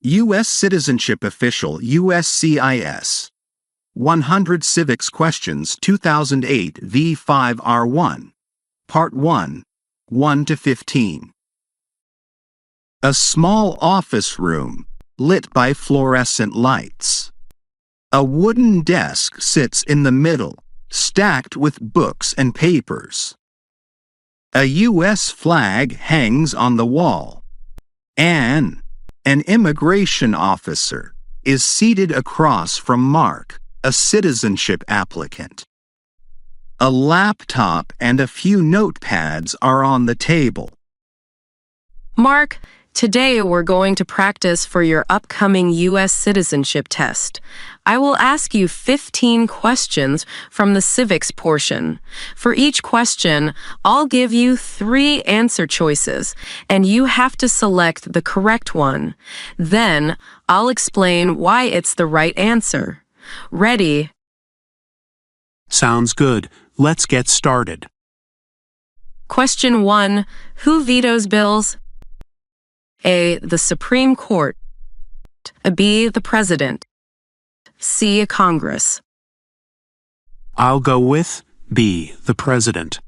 U.S. Citizenship Official USCIS 100 Civics Questions 2008 v5R1 Part 1 1 to 15. A small office room lit by fluorescent lights. A wooden desk sits in the middle, stacked with books and papers. A U.S. flag hangs on the wall. An immigration officer, is seated across from Mark, a citizenship applicant. A laptop and a few notepads are on the table. Mark, today we're going to practice for your upcoming U.S. citizenship test. I will ask you 15 questions from the civics portion. For each question, I'll give you 3 answer choices, and you have to select the correct one. Then, I'll explain why it's the right answer. Ready? Sounds good. Let's get started. Question 1. Who vetoes bills? A. The Supreme Court. B. The President. C. Congress. I'll go with B. The President.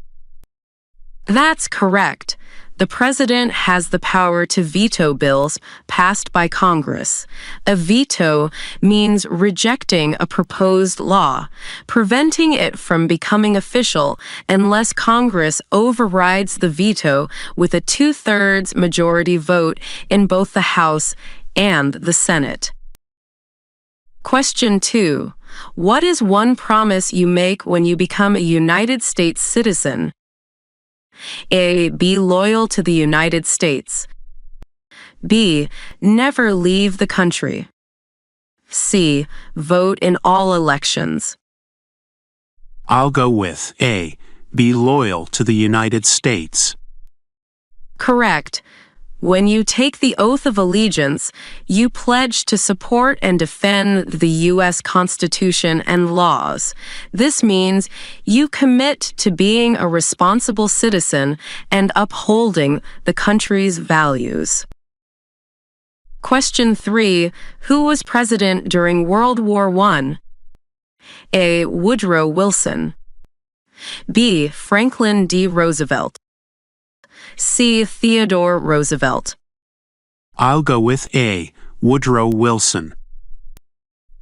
That's correct. The President has the power to veto bills passed by Congress. A veto means rejecting a proposed law, preventing it from becoming official unless Congress overrides the veto with a 2/3 majority vote in both the House and the Senate. Question 2. What is one promise you make when you become a United States citizen? A. Be loyal to the United States. B. Never leave the country. C. Vote in all elections. I'll go with A. Be loyal to the United States. Correct. When you take the oath of allegiance, you pledge to support and defend the U.S. Constitution and laws. This means you commit to being a responsible citizen and upholding the country's values. Question 3. Who was president during World War I? A. Woodrow Wilson. B. Franklin D. Roosevelt. C. Theodore Roosevelt. I'll go with A. Woodrow Wilson.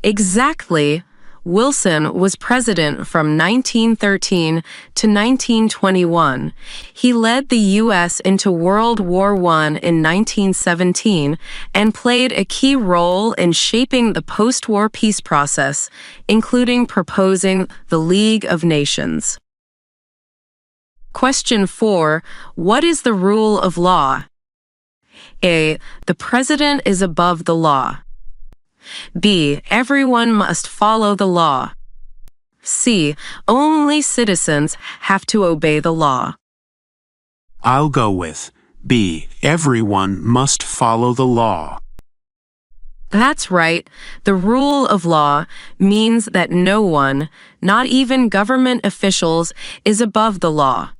Exactly. Wilson was president from 1913 to 1921. He led the U.S. into World War I in 1917 and played a key role in shaping the post-war peace process, including proposing the League of Nations. Question 4. What is the rule of law? A. The president is above the law. B. Everyone must follow the law. C. Only citizens have to obey the law. I'll go with B. Everyone must follow the law. That's right. The rule of law means that no one, not even government officials, is above the law.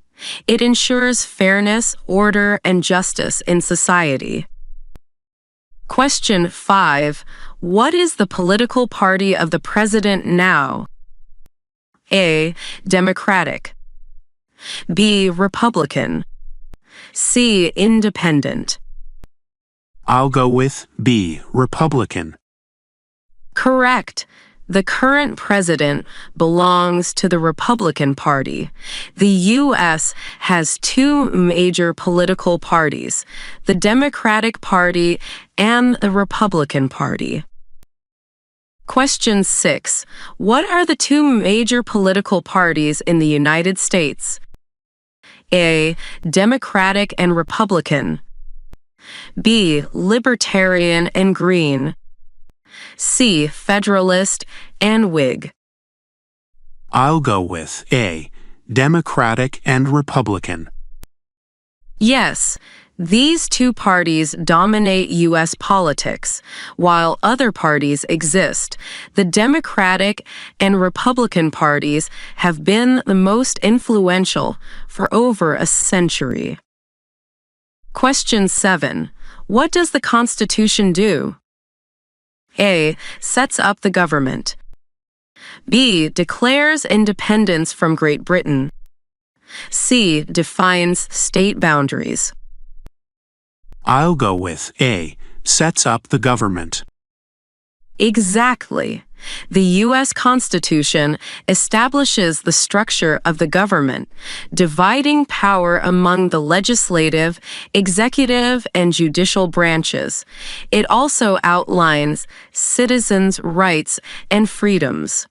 It ensures fairness, order, and justice in society. Question 5. What is the political party of the president now? A. Democratic. B. Republican. C. Independent. I'll go with B. Republican. Correct. The current president belongs to the Republican Party. The U.S. has 2 major political parties, the Democratic Party and the Republican Party. Question 6. What are the 2 major political parties in the United States? A. Democratic and Republican. B. Libertarian and Green. C. Federalist and Whig. I'll go with A. Democratic and Republican. Yes, these 2 parties dominate U.S. politics. While other parties exist, the Democratic and Republican parties have been the most influential for over a century. Question 7. What does the Constitution do? A. Sets up the government. B. Declares independence from Great Britain. C. Defines state boundaries. I'll go with A. Sets up the government. Exactly. The U.S. Constitution establishes the structure of the government, dividing power among the legislative, executive, and judicial branches. It also outlines citizens' rights and freedoms.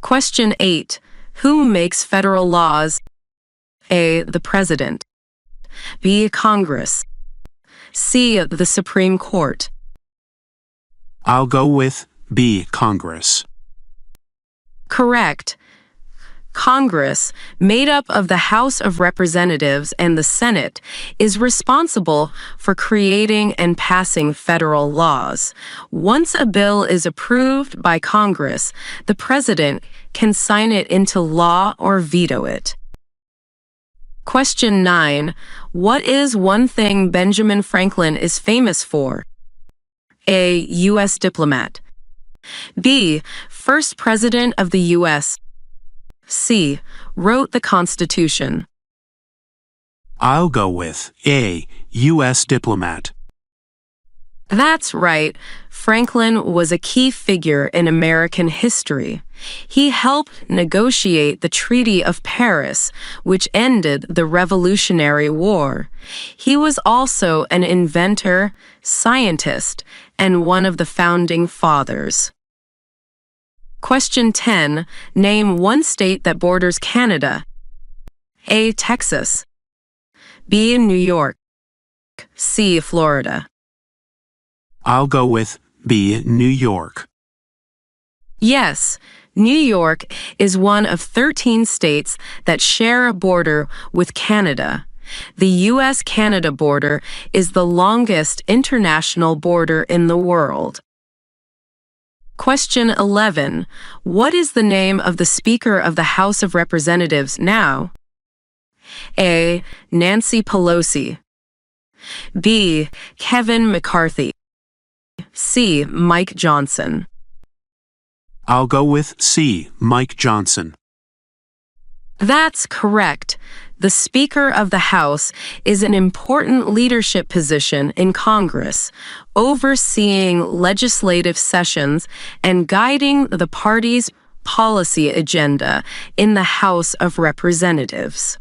Question 8. Who makes federal laws? A. The President. B. Congress. C. The Supreme Court. I'll go with B. Congress. Correct. Congress, made up of the House of Representatives and the Senate, is responsible for creating and passing federal laws. Once a bill is approved by Congress, the President can sign it into law or veto it. Question 9. What is one thing Benjamin Franklin is famous for? A. U.S. diplomat. B. First President of the U.S. C. Wrote the Constitution. I'll go with A. U.S. diplomat. That's right. Franklin was a key figure in American history. He helped negotiate the Treaty of Paris, which ended the Revolutionary War. He was also an inventor, scientist, and one of the founding fathers. Question 10. Name one state that borders Canada. A. Texas. B. New York. C. Florida. I'll go with B. New York. Yes, New York is one of 13 states that share a border with Canada. The U.S.-Canada border is the longest international border in the world. Question 11. What is the name of the Speaker of the House of Representatives now? A. Nancy Pelosi. B. Kevin McCarthy. C. Mike Johnson. I'll go with C. Mike Johnson. That's correct. The Speaker of the House is an important leadership position in Congress, overseeing legislative sessions and guiding the party's policy agenda in the House of Representatives.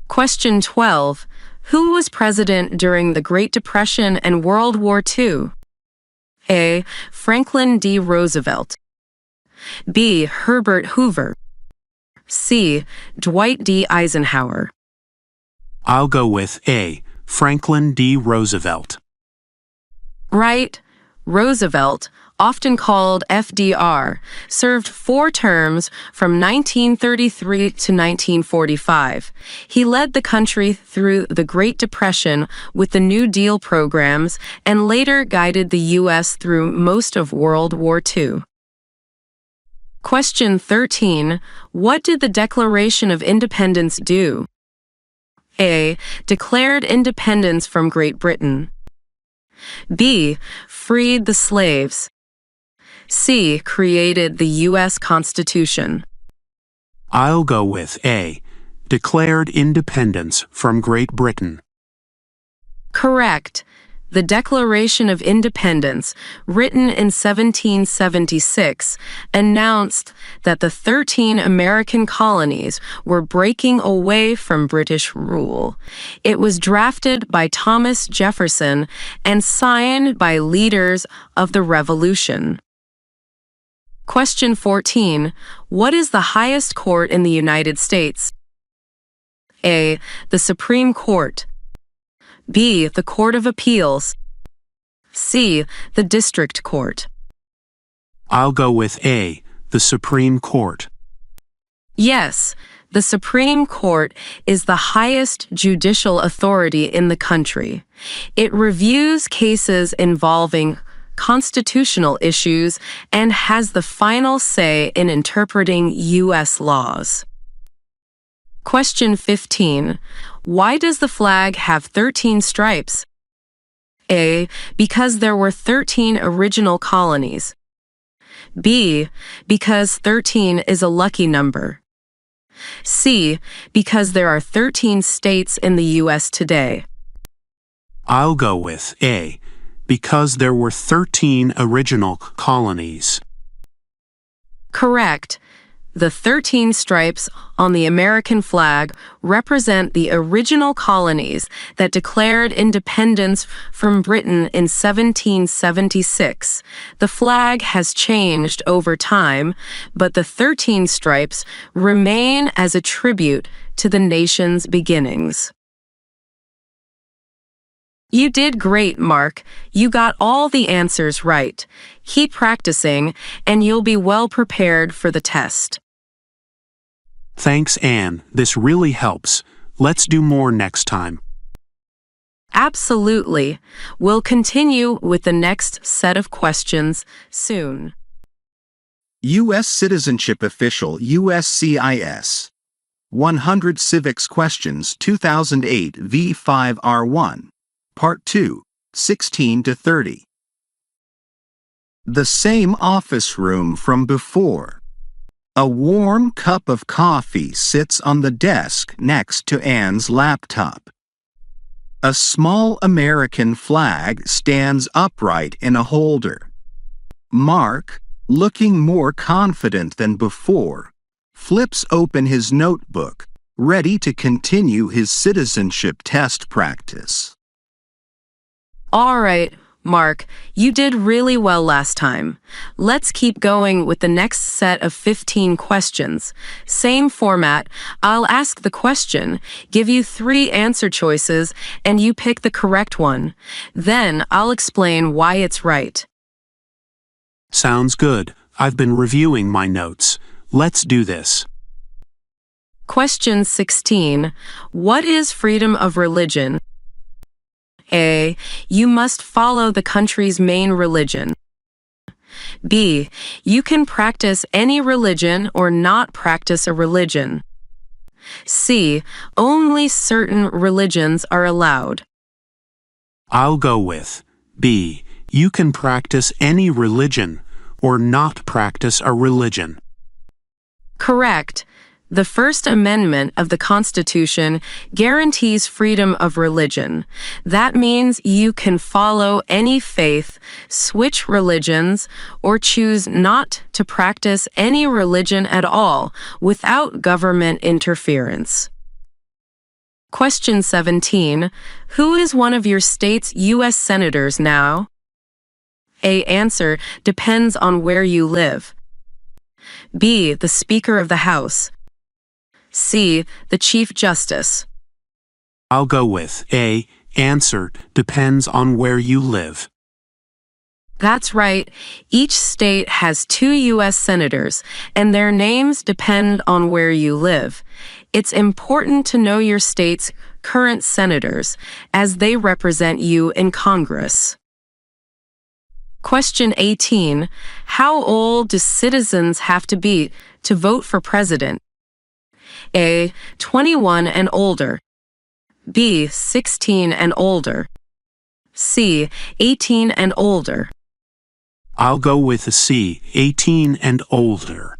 Question 12. Who was president during the Great Depression and World War II? A. Franklin D. Roosevelt. B. Herbert Hoover. C. Dwight D. Eisenhower. I'll go with A. Franklin D. Roosevelt. Right. Roosevelt, often called FDR, served 4 terms from 1933 to 1945. He led the country through the Great Depression with the New Deal programs and later guided the U.S. through most of World War II. Question 13. What did the Declaration of Independence do? A. Declared independence from Great Britain. B. Freed the slaves. C. Created the U.S. Constitution. I'll go with A. Declared independence from Great Britain. Correct. The Declaration of Independence, written in 1776, announced that the 13 American colonies were breaking away from British rule. It was drafted by Thomas Jefferson and signed by leaders of the Revolution. Question 14. What is the highest court in the United States? A. The Supreme Court. B. The Court of Appeals. C. The District Court. I'll go with A. The Supreme Court. Yes, the Supreme Court is the highest judicial authority in the country. It reviews cases involving constitutional issues and has the final say in interpreting U.S. laws. Question 15. Why does the flag have 13 stripes? A. Because there were 13 original colonies. B. Because 13 is a lucky number. C. Because there are 13 states in the U.S. today. I'll go with A, because there were 13 original colonies. Correct. The 13 stripes on the American flag represent the original colonies that declared independence from Britain in 1776. The flag has changed over time, but the 13 stripes remain as a tribute to the nation's beginnings. You did great, Mark. You got all the answers right. Keep practicing, and you'll be well prepared for the test. Thanks, Anne. This really helps. Let's do more next time. Absolutely. We'll continue with the next set of questions soon. U.S. Citizenship Official USCIS 100 Civics Questions 2008 v5R1 Part 2, 16 to 30. The same office room from before. A warm cup of coffee sits on the desk next to Anne's laptop. A small American flag stands upright in a holder. Mark, looking more confident than before, flips open his notebook, ready to continue his citizenship test practice. All right, Mark, you did really well last time. Let's keep going with the next set of 15 questions. Same format. I'll ask the question, give you 3 answer choices, and you pick the correct one. Then I'll explain why it's right. Sounds good. I've been reviewing my notes. Let's do this. Question 16. What is freedom of religion? A. You must follow the country's main religion. B. You can practice any religion or not practice a religion. C. Only certain religions are allowed. I'll go with B. You can practice any religion or not practice a religion. Correct. The First Amendment of the Constitution guarantees freedom of religion. That means you can follow any faith, switch religions, or choose not to practice any religion at all without government interference. Question 17. Who is one of your state's U.S. senators now? A. Answer. Depends on where you live. B. The Speaker of the House. C. The Chief Justice. I'll go with A. Answer. Depends on where you live. That's right. Each state has 2 U.S. senators, and their names depend on where you live. It's important to know your state's current senators, as they represent you in Congress. Question 18. How old do citizens have to be to vote for president? A. 21 and older. B. 16 and older. C. 18 and older. I'll go with a C. 18 and older.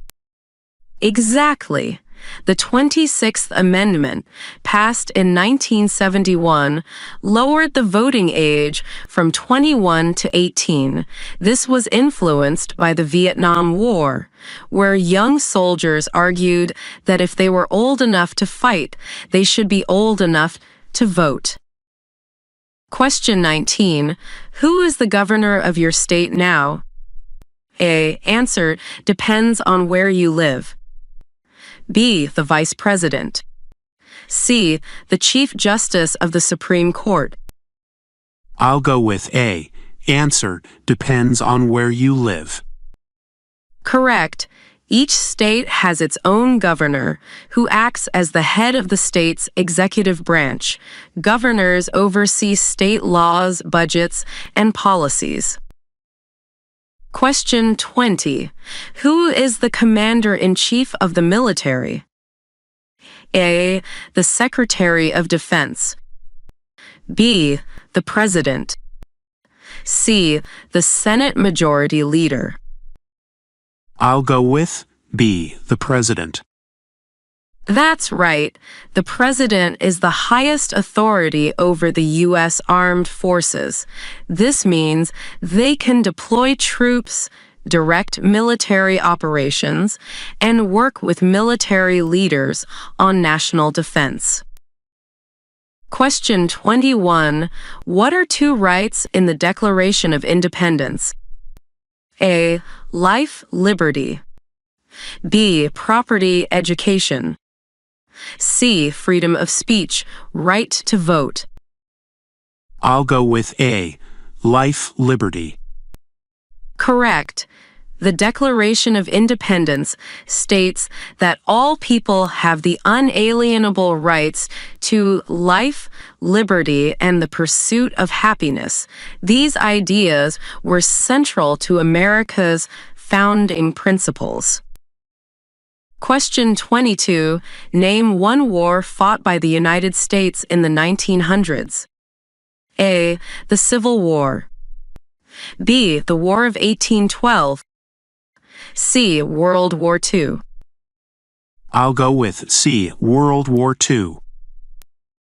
Exactly. The 26th Amendment, passed in 1971, lowered the voting age from 21 to 18. This was influenced by the Vietnam War, where young soldiers argued that if they were old enough to fight, they should be old enough to vote. Question 19. Who is the governor of your state now? A. Answer. Depends on where you live. B. The Vice President. C. The Chief Justice of the Supreme Court. I'll go with A. Answer. Depends on where you live. Correct. Each state has its own governor, who acts as the head of the state's executive branch. Governors oversee state laws, budgets, and policies. Question 20. Who is the Commander-in-Chief of the military? A. The Secretary of Defense. B. The President. C. The Senate Majority Leader. I'll go with B. The President. That's right. The President is the highest authority over the U.S. Armed Forces. This means they can deploy troops, direct military operations, and work with military leaders on national defense. Question 21. What are two rights in the Declaration of Independence? A. Life, liberty. B. Property, education. C. Freedom of speech, right to vote. I'll go with A. Life, liberty. Correct. The Declaration of Independence states that all people have the unalienable rights to life, liberty, and the pursuit of happiness. These ideas were central to America's founding principles. Question 22. Name one war fought by the United States in the 1900s. A. The Civil War. B. The War of 1812. C. World War II. I'll go with C. World War II.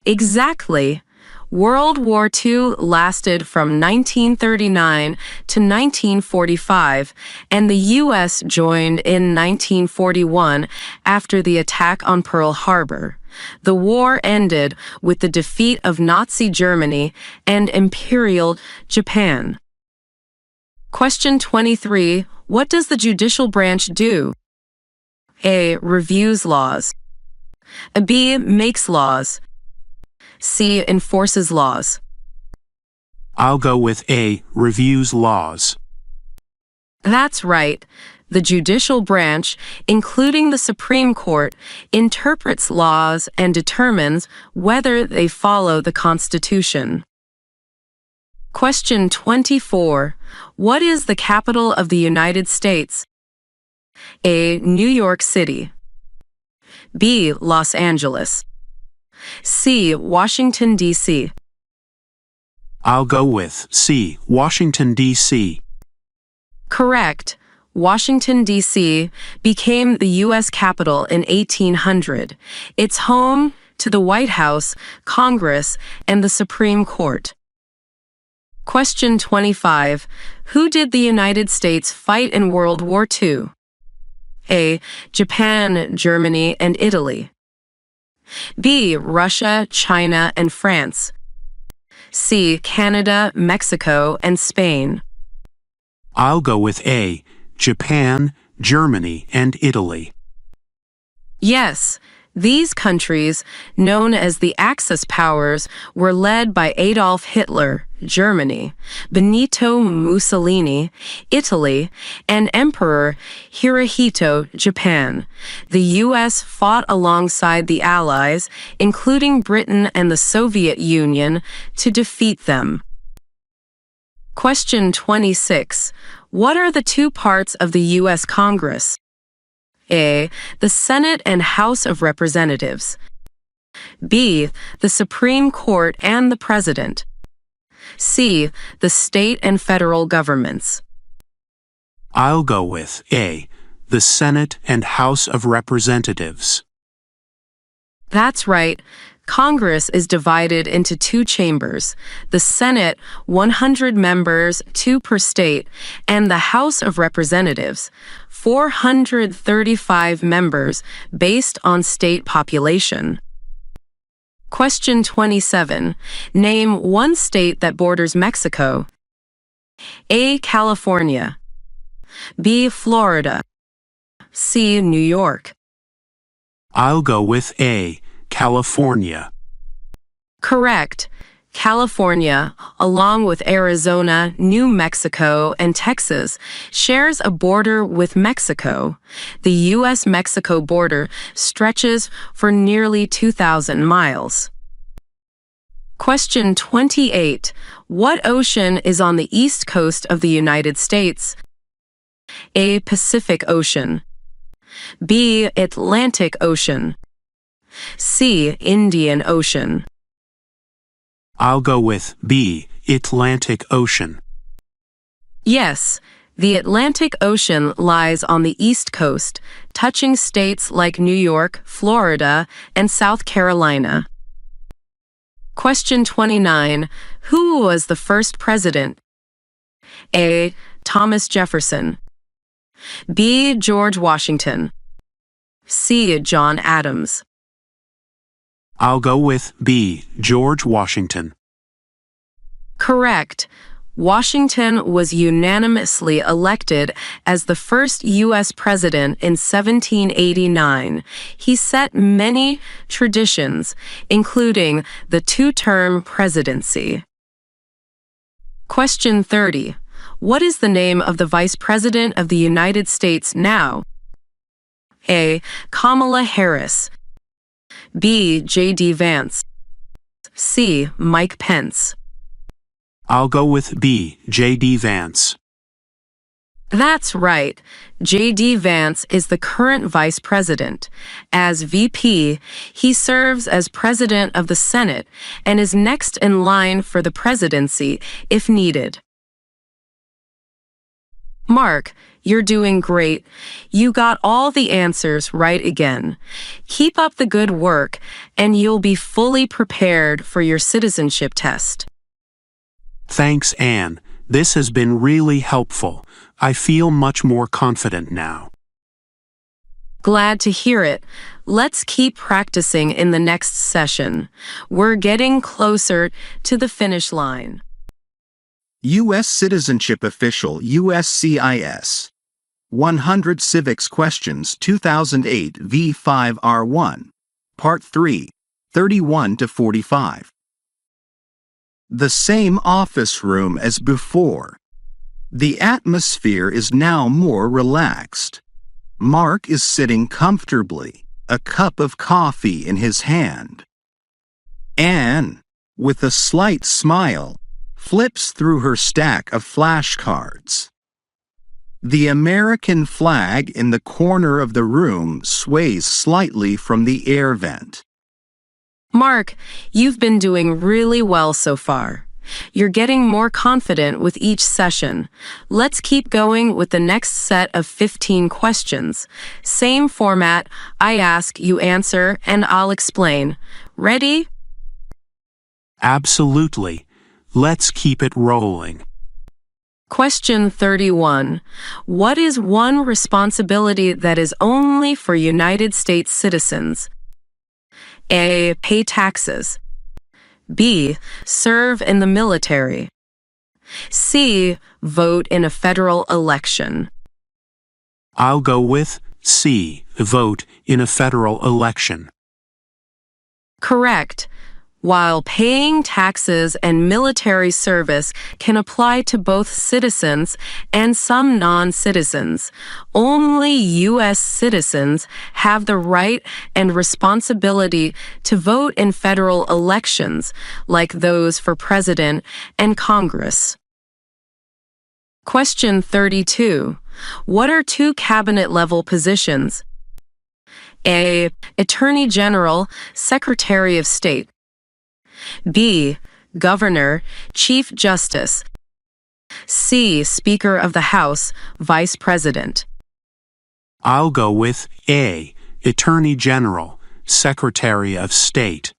Exactly. World War II lasted from 1939 to 1945, and the U.S. joined in 1941 after the attack on Pearl Harbor. The war ended with the defeat of Nazi Germany and Imperial Japan. Question 23. What does the judicial branch do? A. Reviews laws. B. Makes laws. C. Enforces laws. I'll go with A. Reviews laws. That's right. The judicial branch, including the Supreme Court, interprets laws and determines whether they follow the Constitution. Question 24. What is the capital of the United States? A. New York City. B. Los Angeles. C. Washington, D.C. I'll go with C. Washington, D.C. Correct. Washington, D.C. became the U.S. capital in 1800. It's home to the White House, Congress, and the Supreme Court. Question 25. Who did the United States fight in World War II? A. Japan, Germany, and Italy. B. Russia, China, and France. C. Canada, Mexico, and Spain. I'll go with A. Japan, Germany, and Italy. Yes, these countries, known as the Axis powers, were led by Adolf Hitler, Germany, Benito Mussolini, Italy, and Emperor Hirohito, Japan. The U.S. fought alongside the Allies, including Britain and the Soviet Union, to defeat them. Question 26. What are the two parts of the U.S. Congress? A. The Senate and House of Representatives. B. The Supreme Court and the President. C. The state and federal governments. I'll go with A. The Senate and House of Representatives. That's right. Congress is divided into two chambers, the Senate, 100 members, 2 per state, and the House of Representatives, 435 members based on state population. Question 27. Name one state that borders Mexico. A. California. B. Florida. C. New York. I'll go with A. California. Correct. California, along with Arizona, New Mexico, and Texas, shares a border with Mexico. The U.S.-Mexico border stretches for nearly 2,000 miles. Question 28. What ocean is on the east coast of the United States? A. Pacific Ocean. B. Atlantic Ocean. C. Indian Ocean. I'll go with B. Atlantic Ocean. Yes, the Atlantic Ocean lies on the East Coast, touching states like New York, Florida, and South Carolina. Question 29. Who was the first president? A. Thomas Jefferson. B. George Washington. C. John Adams. I'll go with B. George Washington. Correct. Washington was unanimously elected as the first U.S. president in 1789. He set many traditions, including the two-term presidency. Question 30. What is the name of the Vice President of the United States now? A. Kamala Harris. B. J.D. Vance. C. Mike Pence. I'll go with B. J.D. Vance. That's right. J.D. Vance is the current vice president. As VP, he serves as president of the Senate and is next in line for the presidency if needed. Mark, you're doing great. You got all the answers right again. Keep up the good work, and you'll be fully prepared for your citizenship test. Thanks, Anne. This has been really helpful. I feel much more confident now. Glad to hear it. Let's keep practicing in the next session. We're getting closer to the finish line. U.S. Citizenship Official USCIS 100 Civics Questions 2008 v5R1 Part 3 31 to 45. The same office room as before. The atmosphere is now more relaxed. Mark is sitting comfortably, a cup of coffee in his hand. Anne, with a slight smile, flips through her stack of flashcards. The American flag in the corner of the room sways slightly from the air vent. Mark, you've been doing really well so far. You're getting more confident with each session. Let's keep going with the next set of 15 questions. Same format, I ask, you answer, and I'll explain. Ready? Absolutely. Let's keep it rolling. Question 31. What is one responsibility that is only for United States citizens? A. Pay taxes. B. Serve in the military. C. Vote in a federal election. I'll go with C. Vote in a federal election. Correct. While paying taxes and military service can apply to both citizens and some non-citizens, only U.S. citizens have the right and responsibility to vote in federal elections, like those for president and Congress. Question 32. What are two cabinet-level positions? A. Attorney General, Secretary of State. B. Governor, Chief Justice. C. Speaker of the House, Vice President. I'll go with A. Attorney General, Secretary of State.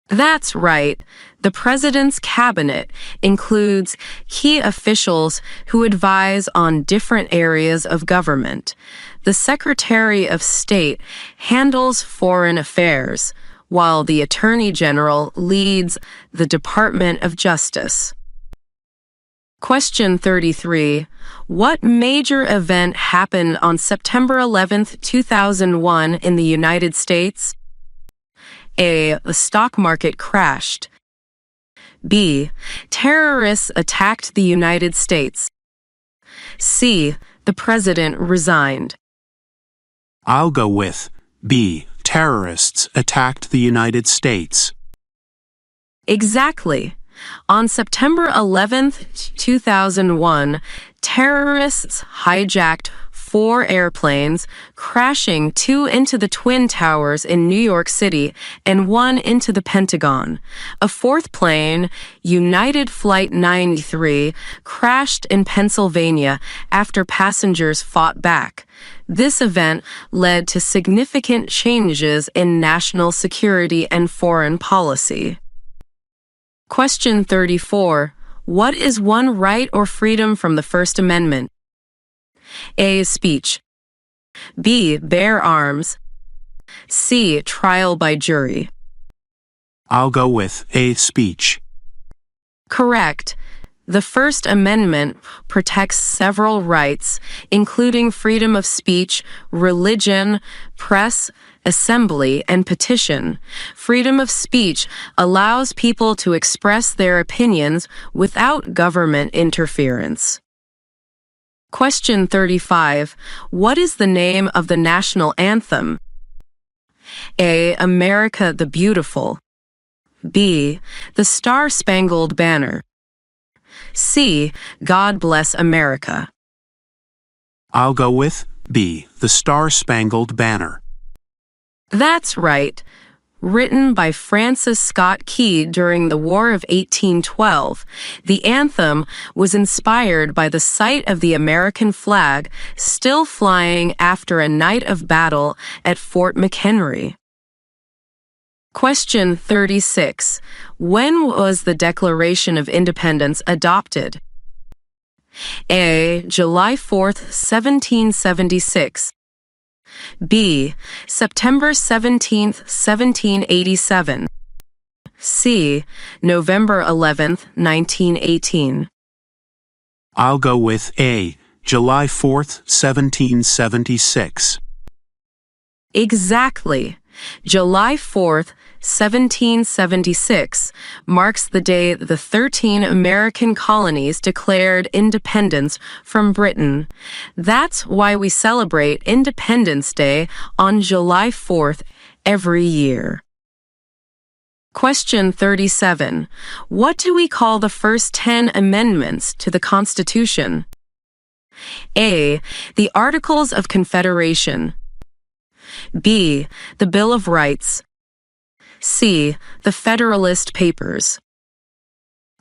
That's right. The President's cabinet includes key officials who advise on different areas of government. The Secretary of State handles foreign affairs, while the Attorney General leads the Department of Justice. Question 33. What major event happened on September 11, 2001 in the United States? A. The stock market crashed. B. Terrorists attacked the United States. C. The president resigned. I'll go with B. Terrorists attacked the United States. Exactly. On September 11, 2001, Terrorists hijacked 4 airplanes, crashing 2 into the Twin Towers in New York City and 1 into the Pentagon. A 4th plane, United Flight 93, crashed in Pennsylvania after passengers fought back. This event led to significant changes in national security and foreign policy. Question 34. What is one right or freedom from the First Amendment? A. Speech. B. Bear arms. C. Trial by jury. I'll go with A. Speech. Correct. The First Amendment protects several rights, including freedom of speech, religion, press, assembly, and petition. Freedom of speech allows people to express their opinions without government interference. Question 35. What is the name of the national anthem? A. America the Beautiful. B. The Star-Spangled Banner. C. God Bless America. I'll go with B. The Star-Spangled Banner. That's right. Written by Francis Scott Key during the War of 1812, the anthem was inspired by the sight of the American flag still flying after a night of battle at Fort McHenry. Question 36. When was the Declaration of Independence adopted? A. July 4th, 1776. B. September 17th, 1787. C. November 11th, 1918. I'll go with A. July 4th, 1776. Exactly. July 4th, 1776 marks the day the 13 American colonies declared independence from Britain. That's why we celebrate Independence Day on July 4th every year. Question 37. What do we call the first 10 amendments to the Constitution? A. The Articles of Confederation. B. The Bill of Rights. C. The Federalist Papers.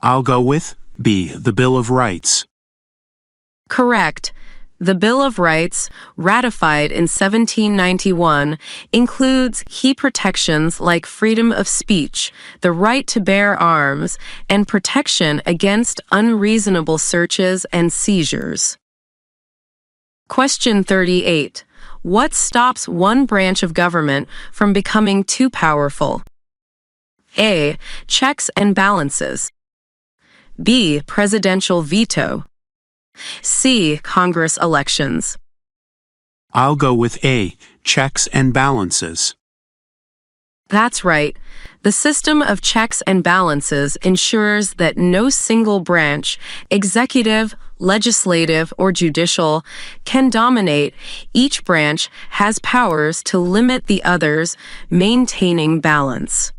I'll go with B. The Bill of Rights. Correct. The Bill of Rights, ratified in 1791, includes key protections like freedom of speech, the right to bear arms, and protection against unreasonable searches and seizures. Question 38. What stops one branch of government from becoming too powerful? A. Checks and balances. B. Presidential veto. C. Congress elections. I'll go with A. Checks and balances. That's right. The system of checks and balances ensures that no single branch, executive, legislative, or judicial, can dominate. Each branch has powers to limit the others, maintaining balance.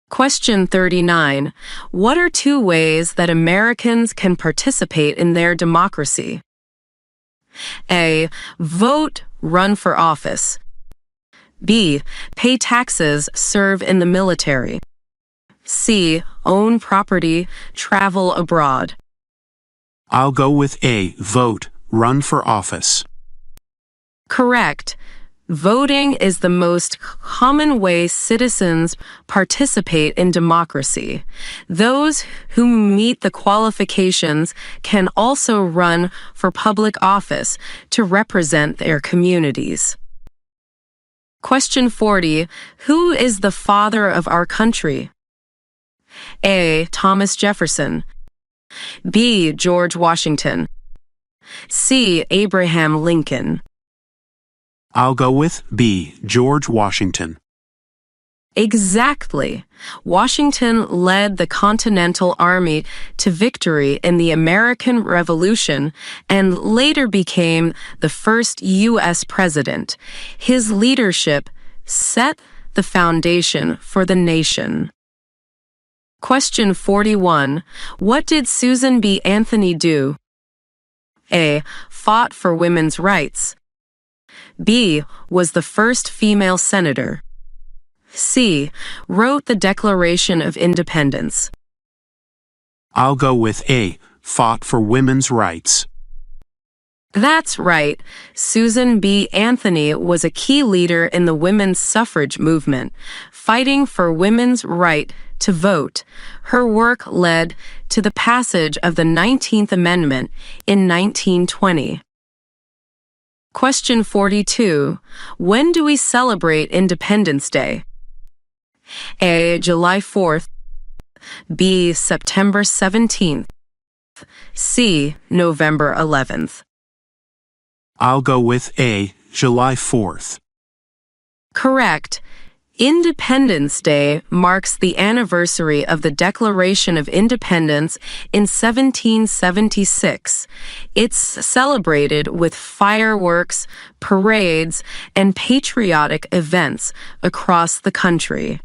Question 39. What are 2 ways that Americans can participate in their democracy? A. Vote, run for office. B. Pay taxes, serve in the military. C. Own property, travel abroad. I'll go with A. Vote, run for office. Correct. Voting is the most common way citizens participate in democracy. Those who meet the qualifications can also run for public office to represent their communities. Question 40. Who is the father of our country? A. Thomas Jefferson. B. George Washington. C. Abraham Lincoln. I'll go with B. George Washington. Exactly. Washington led the Continental Army to victory in the American Revolution and later became the first U.S. president. His leadership set the foundation for the nation. Question 41. What did Susan B. Anthony do? A. Fought for women's rights. B. Was the first female senator. C. Wrote the Declaration of Independence. I'll go with A. Fought for women's rights. That's right. Susan B. Anthony was a key leader in the women's suffrage movement, fighting for women's right to vote. Her work led to the passage of the 19th Amendment in 1920. Question 42. When do we celebrate Independence Day? A. July 4th. B. September 17th. C. November 11th. I'll go with A. July 4th. Correct. Independence Day marks the anniversary of the Declaration of Independence in 1776. It's celebrated with fireworks, parades, and patriotic events across the country.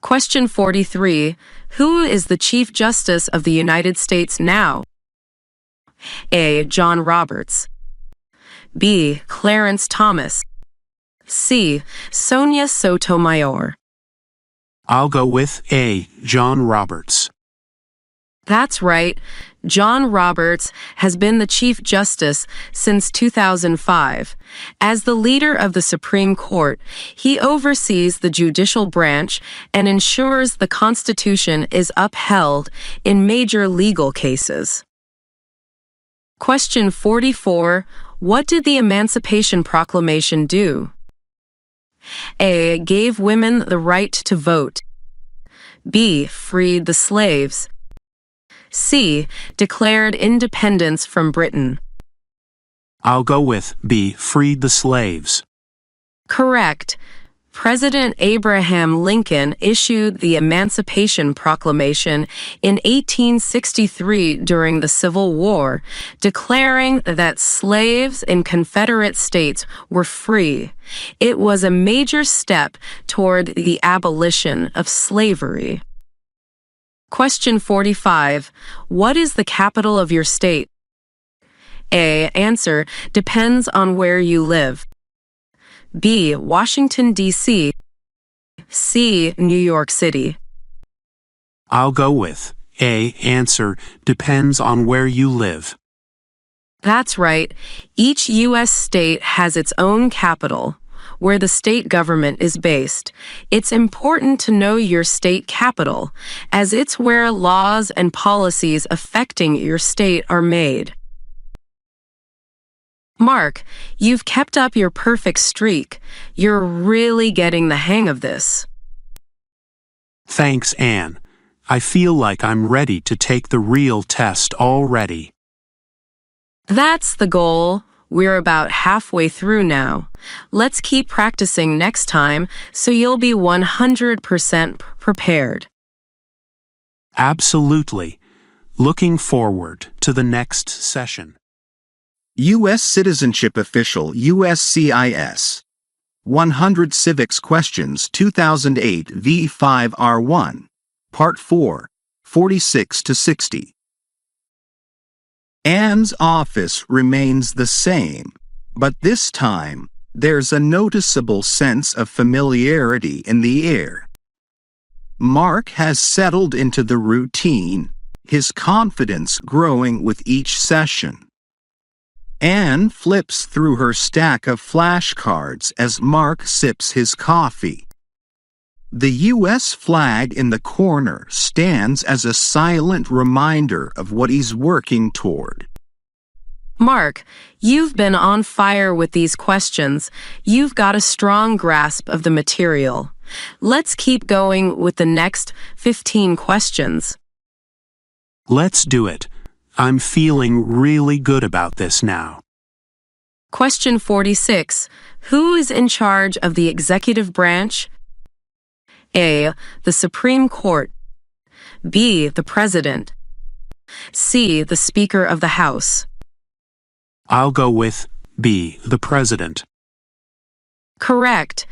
Question 43. Who is the Chief Justice of the United States now? A. John Roberts. B. Clarence Thomas. C. Sonia Sotomayor. I'll go with A. John Roberts. That's right. John Roberts has been the Chief Justice since 2005. As the leader of the Supreme Court, he oversees the judicial branch and ensures the Constitution is upheld in major legal cases. Question 44. What did the Emancipation Proclamation do? A. Gave women the right to vote. B. Freed the slaves. C. Declared independence from Britain. I'll go with B. Freed the slaves. Correct. President Abraham Lincoln issued the Emancipation Proclamation in 1863 during the Civil War, declaring that slaves in Confederate states were free. It was a major step toward the abolition of slavery. Question 45. What is the capital of your state? A. Answer: depends on where you live. B. Washington, D.C. C. New York City. I'll go with A. Answer: depends on where you live. That's right. Each U.S. state has its own capital, where the state government is based. It's important to know your state capital, as it's where laws and policies affecting your state are made. Mark, you've kept up your perfect streak. You're really getting the hang of this. Thanks, Anne. I feel like I'm ready to take the real test already. That's the goal. We're about halfway through now. Let's keep practicing next time so you'll be 100% prepared. Absolutely. Looking forward to the next session. U.S. Citizenship Official USCIS 100 Civics Questions 2008 v5R1 Part 4 46 to 60. Anne's office remains the same, but this time there's a noticeable sense of familiarity in the air. Mark has settled into the routine, his confidence growing with each session. Anne flips through her stack of flashcards as Mark sips his coffee. The U.S. flag in the corner stands as a silent reminder of what he's working toward. Mark, you've been on fire with these questions. You've got a strong grasp of the material. Let's keep going with the next 15 questions. Let's do it. I'm feeling really good about this now. Question 46. Who is in charge of the executive branch? A. The Supreme Court. B. The President. C. The Speaker of the House. I'll go with B. The President. Correct.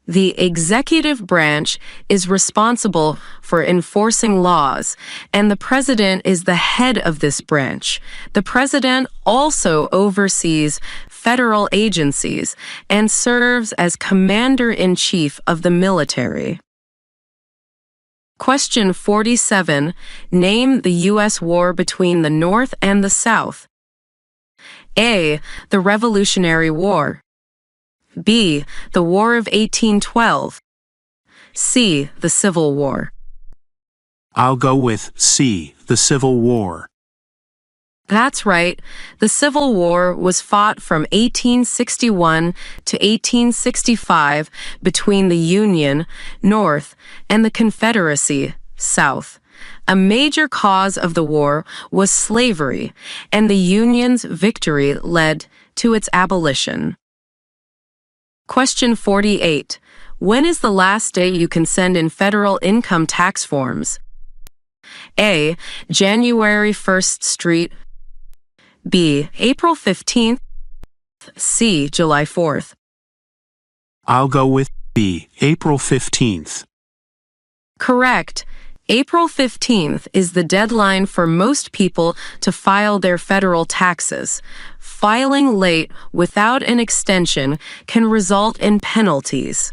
The executive branch is responsible for enforcing laws, and the president is the head of this branch. The president also oversees federal agencies and serves as commander-in-chief of the military. Question 47. Name the U.S. war between the North and the South. A. The Revolutionary War. B. The War of 1812. C. The Civil War. I'll go with C. The Civil War. That's right. The Civil War was fought from 1861 to 1865 between the Union, North, and the Confederacy, South. A major cause of the war was slavery, and the Union's victory led to its abolition. Question 48. When is the last day you can send in federal income tax forms? A. January 1st Street. B. April 15th. C. July 4th. I'll go with B. April 15th. Correct. April 15th is the deadline for most people to file their federal taxes. Filing late without an extension can result in penalties.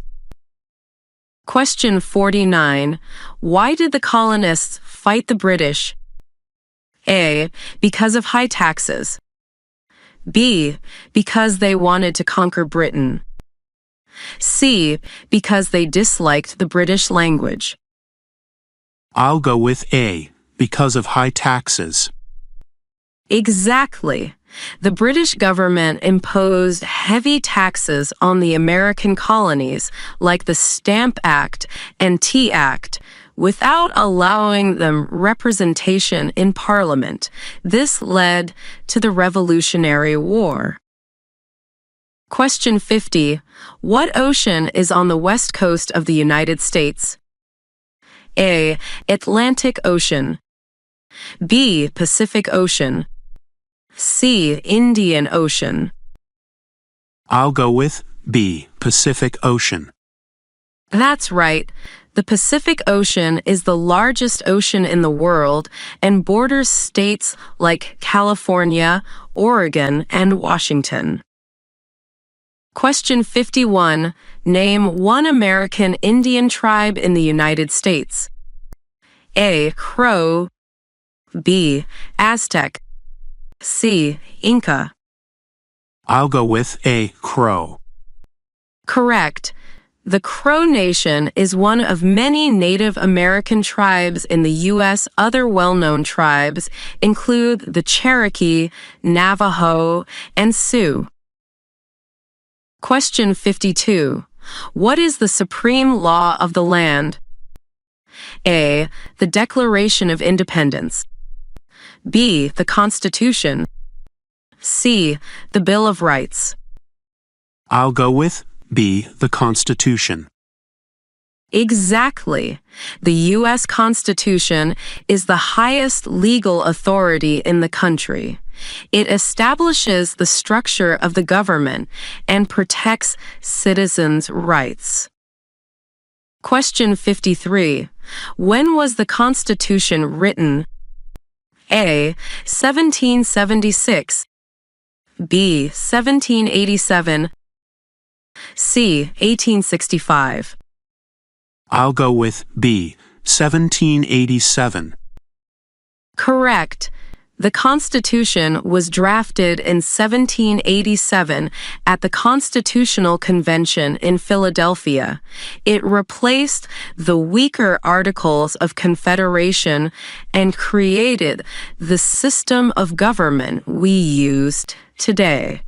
Question 49. Why did the colonists fight the British? A. Because of high taxes. B. Because they wanted to conquer Britain. C. Because they disliked the British language. I'll go with A. Because of high taxes. Exactly. The British government imposed heavy taxes on the American colonies, like the Stamp Act and Tea Act, without allowing them representation in Parliament. This led to the Revolutionary War. Question 50. What ocean is on the west coast of the United States? A. Atlantic Ocean. B. Pacific Ocean. C. Indian Ocean. I'll go with B. Pacific Ocean. That's right. The Pacific Ocean is the largest ocean in the world and borders states like California, Oregon, and Washington. Question 51. Name one American Indian tribe in the United States. A. Crow. B. Aztec. C. Inca. I'll go with A. Crow. Correct. The Crow Nation is one of many Native American tribes in the U.S. Other well-known tribes include the Cherokee, Navajo, and Sioux. Question 52. What is the supreme law of the land? A. The Declaration of Independence. B. The Constitution. C. The Bill of Rights. I'll go with B. The Constitution. Exactly. The U.S. Constitution is the highest legal authority in the country. It establishes the structure of the government and protects citizens' rights. Question 53. When was the Constitution written? A. 1776. B. 1787. C. 1865. I'll go with B. 1787. Correct. The Constitution was drafted in 1787 at the Constitutional Convention in Philadelphia. It replaced the weaker Articles of Confederation and created the system of government we used today.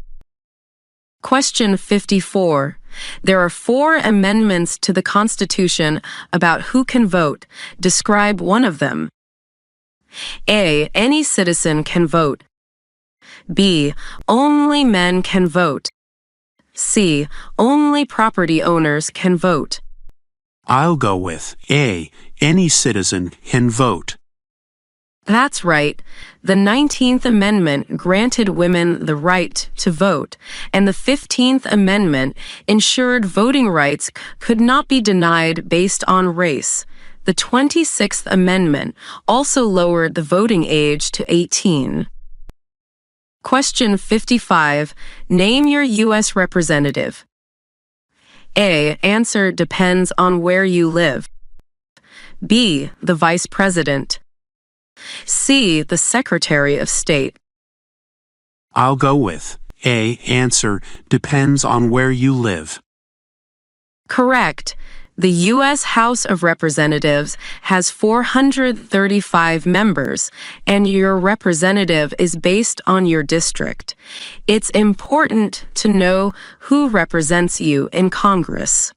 Question 54. There are 4 amendments to the Constitution about who can vote. Describe one of them. A. Any citizen can vote. B. Only men can vote. C. Only property owners can vote. I'll go with A. Any citizen can vote. That's right. The 19th Amendment granted women the right to vote, and the 15th Amendment ensured voting rights could not be denied based on race. The 26th Amendment also lowered the voting age to 18. Question 55. Name your U.S. representative. A. Answer depends on where you live. B. The Vice President. C. The Secretary of State. I'll go with A. Answer depends on where you live. Correct. The U.S. House of Representatives has 435 members, and your representative is based on your district. It's important to know who represents you in Congress.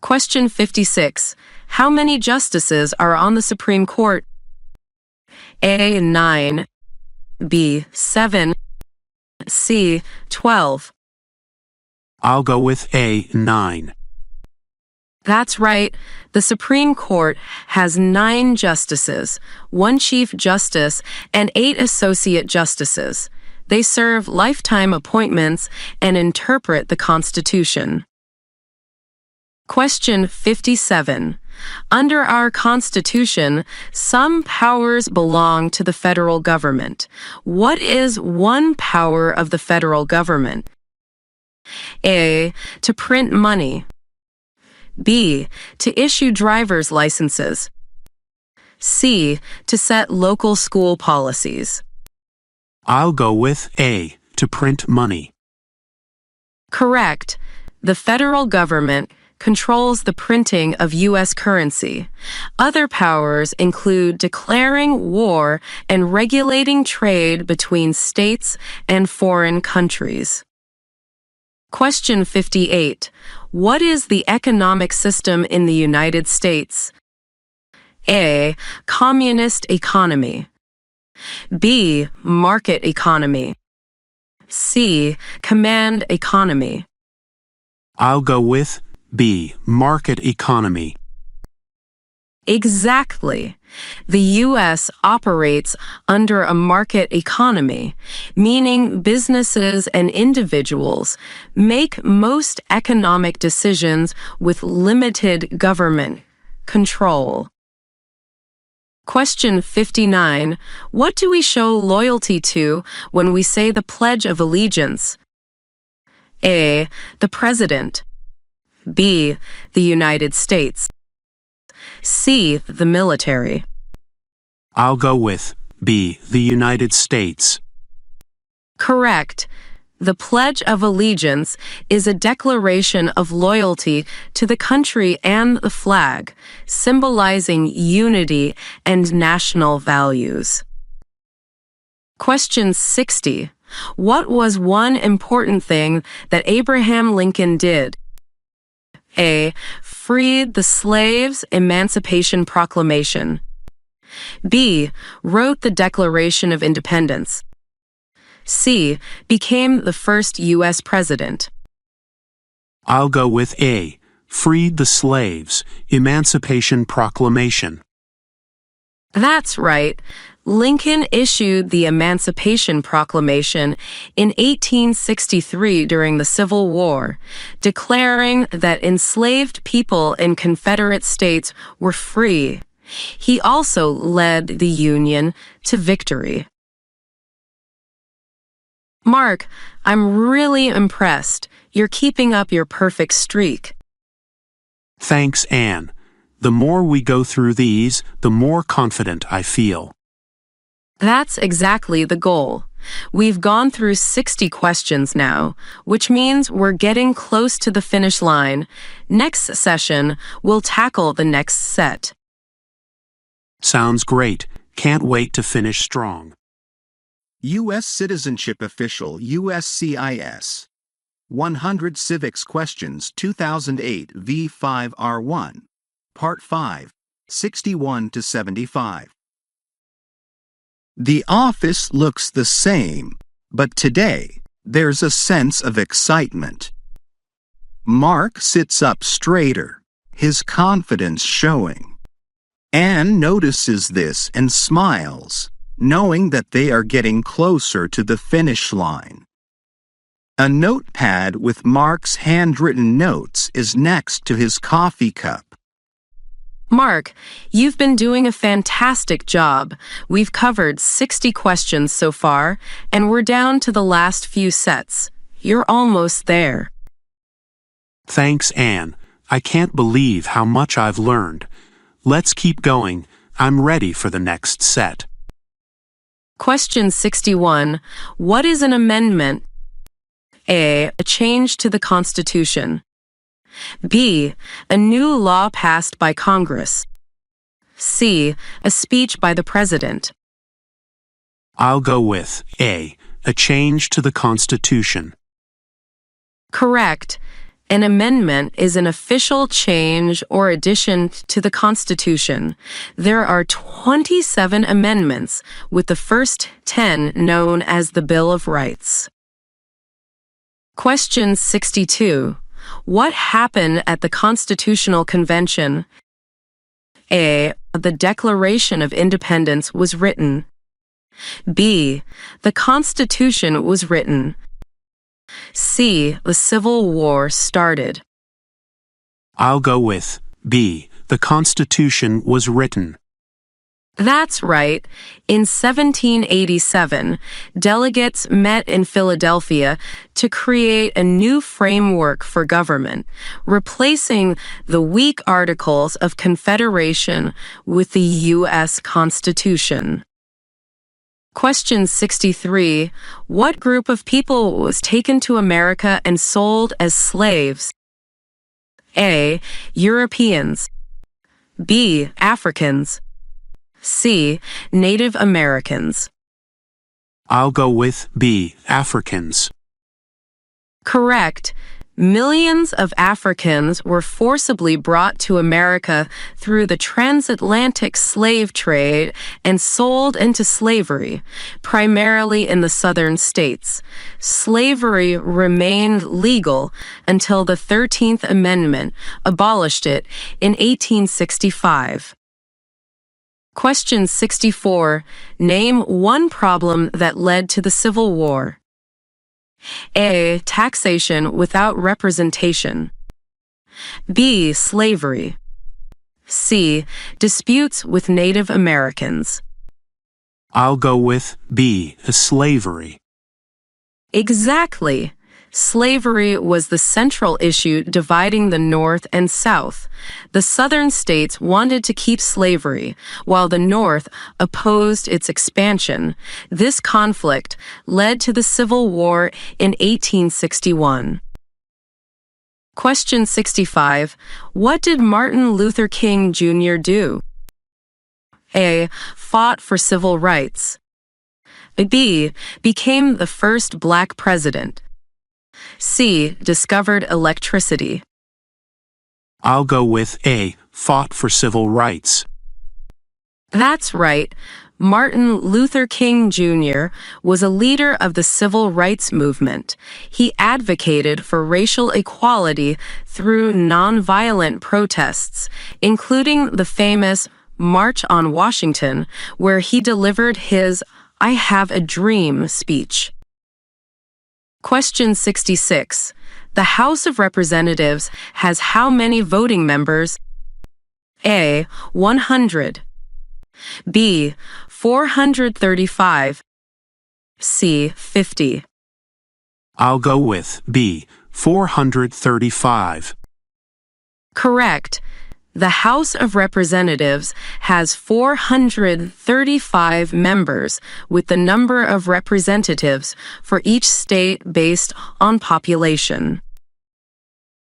Question 56. How many justices are on the Supreme Court? A. 9. B. 7. C. 12. I'll go with A. 9. That's right. The Supreme Court has 9 justices, 1 Chief Justice, and 8 Associate Justices. They serve lifetime appointments and interpret the Constitution. Question 57. Under our Constitution, some powers belong to the federal government. What is one power of the federal government? A. To print money. B. To issue driver's licenses. C. To set local school policies. I'll go with A. To print money. Correct. The federal government controls the printing of U.S. currency. Other powers include declaring war and regulating trade between states and foreign countries. Question 58. What is the economic system in the United States? A. Communist economy. B. Market economy. C. Command economy. I'll go with B. Market economy. Exactly. The U.S. operates under a market economy, meaning businesses and individuals make most economic decisions with limited government control. Question 59. What do we show loyalty to when we say the Pledge of Allegiance? A. The President. B. The United States. C. The military. I'll go with B. The United States. Correct. The Pledge of Allegiance is a declaration of loyalty to the country and the flag, symbolizing unity and national values. Question 60. What was one important thing that Abraham Lincoln did? A. Freed the slaves' Emancipation Proclamation. B. Wrote the Declaration of Independence. C. Became the first U.S. president. I'll go with A. Freed the slaves' Emancipation Proclamation. That's right. Lincoln issued the Emancipation Proclamation in 1863 during the Civil War, declaring that enslaved people in Confederate states were free. He also led the Union to victory. Mark, I'm really impressed. You're keeping up your perfect streak. Thanks, Anne. The more we go through these, the more confident I feel. That's exactly the goal. We've gone through 60 questions now, which means we're getting close to the finish line. Next session, we'll tackle the next set. Sounds great. Can't wait to finish strong. U.S. Citizenship Official USCIS 100 Civics Questions 2008 v5R1 Part 5 61 to 75. The office looks the same, but today there's a sense of excitement. Mark sits up straighter, his confidence showing. Anne notices this and smiles, knowing that they are getting closer to the finish line. A notepad with Mark's handwritten notes is next to his coffee cup. Mark, you've been doing a fantastic job. We've covered 60 questions so far, and we're down to the last few sets. You're almost there. Thanks, Anne. I can't believe how much I've learned. Let's keep going. I'm ready for the next set. Question 61. What is an amendment? A change to the Constitution. B. A new law passed by Congress. C. A speech by the President. I'll go with A. A change to the Constitution. Correct. An amendment is an official change or addition to the Constitution. There are 27 amendments, with the first 10 known as the Bill of Rights. Question 62. What happened at the Constitutional Convention? A. The Declaration of Independence was written. B. The Constitution was written. C. The Civil War started. I'll go with B. The Constitution was written. That's right. In 1787, delegates met in Philadelphia to create a new framework for government, replacing the weak Articles of Confederation with the U.S. Constitution. Question 63. What group of people was taken to America and sold as slaves? A. Europeans. B. Africans. C. Native Americans. I'll go with B. Africans. Correct. Millions of Africans were forcibly brought to America through the transatlantic slave trade and sold into slavery, primarily in the southern states. Slavery remained legal until the 13th Amendment abolished it in 1865. Question 64. Name one problem that led to the Civil War. A. Taxation without representation. B. Slavery. C. Disputes with Native Americans. I'll go with B. Slavery. Exactly. Slavery was the central issue dividing the North and South. The Southern states wanted to keep slavery, while the North opposed its expansion. This conflict led to the Civil War in 1861. Question 65. What did Martin Luther King Jr. do? A. Fought for civil rights. B. Became the first black president. C. Discovered electricity. I'll go with A. Fought for civil rights. That's right. Martin Luther King Jr. was a leader of the civil rights movement. He advocated for racial equality through nonviolent protests, including the famous March on Washington, where he delivered his "I Have a Dream" speech. Question 66. The House of Representatives has how many voting members? A. 100. B. 435. C. 50. I'll go with B. 435. Correct. The House of Representatives has 435 members, with the number of representatives for each state based on population.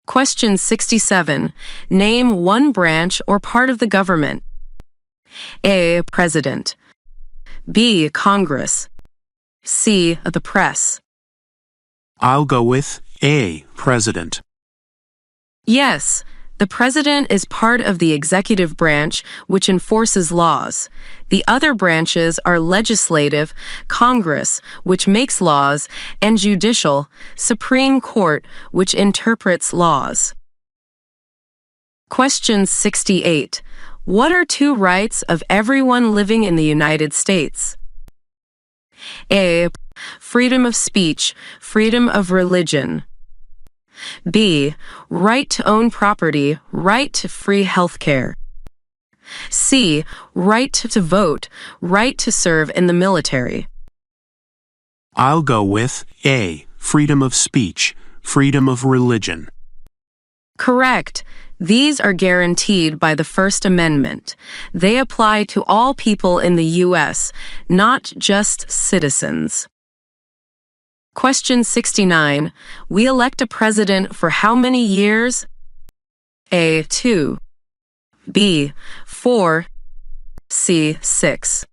Question 67. Name one branch or part of the government. A. President. B. Congress. C. The press. I'll go with A. President. Yes. The president is part of the executive branch, which enforces laws. The other branches are legislative, Congress, which makes laws, and judicial, Supreme Court, which interprets laws. Question 68. What are two rights of everyone living in the United States? A. Freedom of speech, freedom of religion. B. Right to own property, right to free health care. C. Right to vote, right to serve in the military. I'll go with A. Freedom of speech, freedom of religion. Correct. These are guaranteed by the First Amendment. They apply to all people in the U.S., not just citizens. Question 69. We elect a president for how many years? A. 2. B. 4. C. 6.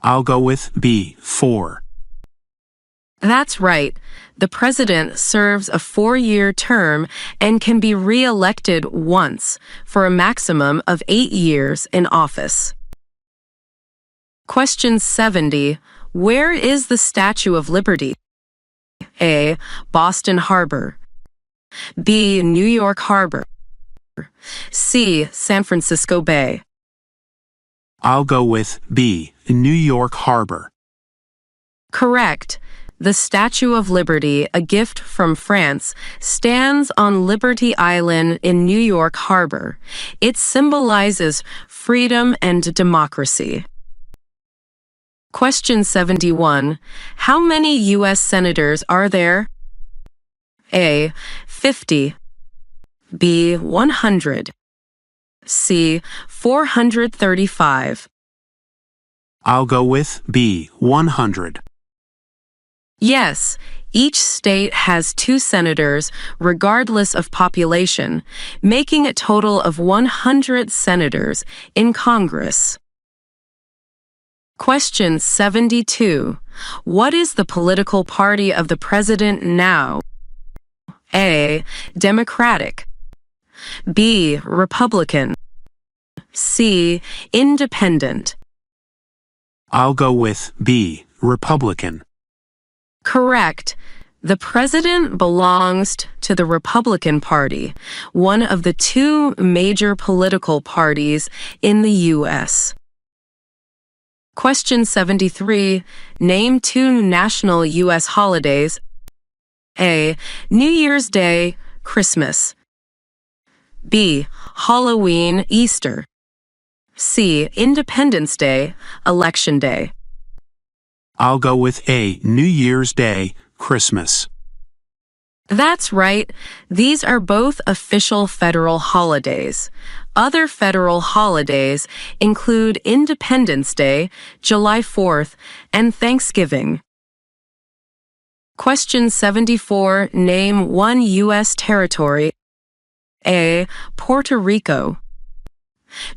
I'll go with B. 4. That's right. The president serves a 4-year term and can be re-elected once for a maximum of 8 years in office. Question 70. Where is the Statue of Liberty? A. Boston Harbor. B. New York Harbor. C. San Francisco Bay. I'll go with B. New York Harbor. Correct. The Statue of Liberty, a gift from France, stands on Liberty Island in New York Harbor. It symbolizes freedom and democracy. Question 71. How many U.S. senators are there? A. 50. B. 100. C. 435. I'll go with B. 100. Yes, each state has 2 senators, regardless of population, making a total of 100 senators in Congress. Question 72. What is the political party of the president now? A. Democratic. B. Republican. C. Independent. I'll go with B. Republican. Correct. The president belongs to the Republican Party, one of the 2 major political parties in the U.S. Question 73. Name 2 national U.S. holidays. A. New Year's Day, Christmas. B. Halloween, Easter. C. Independence Day, Election Day. I'll go with A. New Year's Day, Christmas. That's right. These are both official federal holidays. Other federal holidays include Independence Day, July 4th, and Thanksgiving. Question 74. Name 1 U.S. territory. A. Puerto Rico.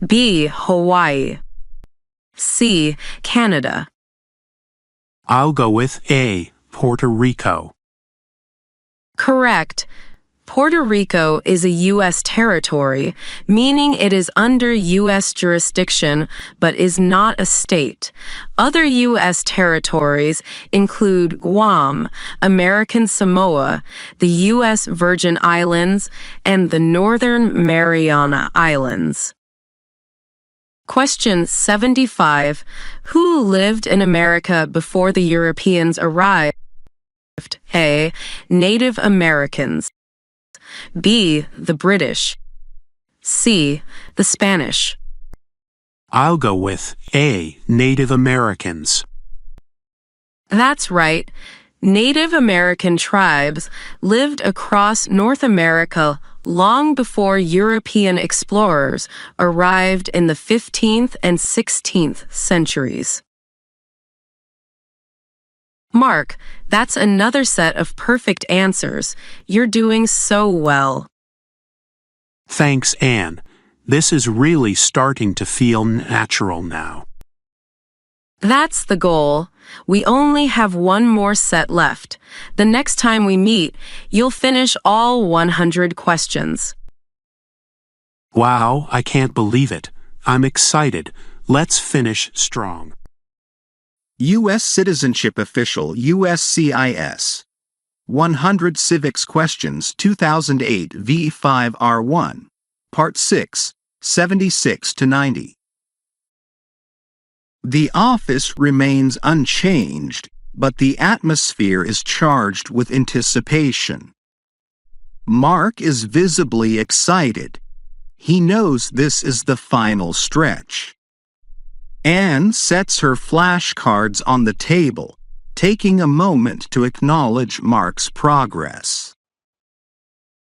B. Hawaii. C. Canada. I'll go with A. Puerto Rico. Correct. Puerto Rico is a U.S. territory, meaning it is under U.S. jurisdiction but is not a state. Other U.S. territories include Guam, American Samoa, the U.S. Virgin Islands, and the Northern Mariana Islands. Question 75. Who lived in America before the Europeans arrived? A. Native Americans. B. The British. C. The Spanish. I'll go with A. Native Americans. That's right. Native American tribes lived across North America long before European explorers arrived in the 15th and 16th centuries. Mark, that's another set of perfect answers. You're doing so well. Thanks, Anne. This is really starting to feel natural now. That's the goal. We only have 1 more set left. The next time we meet, you'll finish all 100 questions. Wow, I can't believe it. I'm excited. Let's finish strong. U.S. Citizenship Official USCIS 100 Civics Questions 2008 v5R1 Part 6 76 to 90. The office remains unchanged, but the atmosphere is charged with anticipation. Mark is visibly excited. He knows this is the final stretch. Anne sets her flashcards on the table, taking a moment to acknowledge Mark's progress.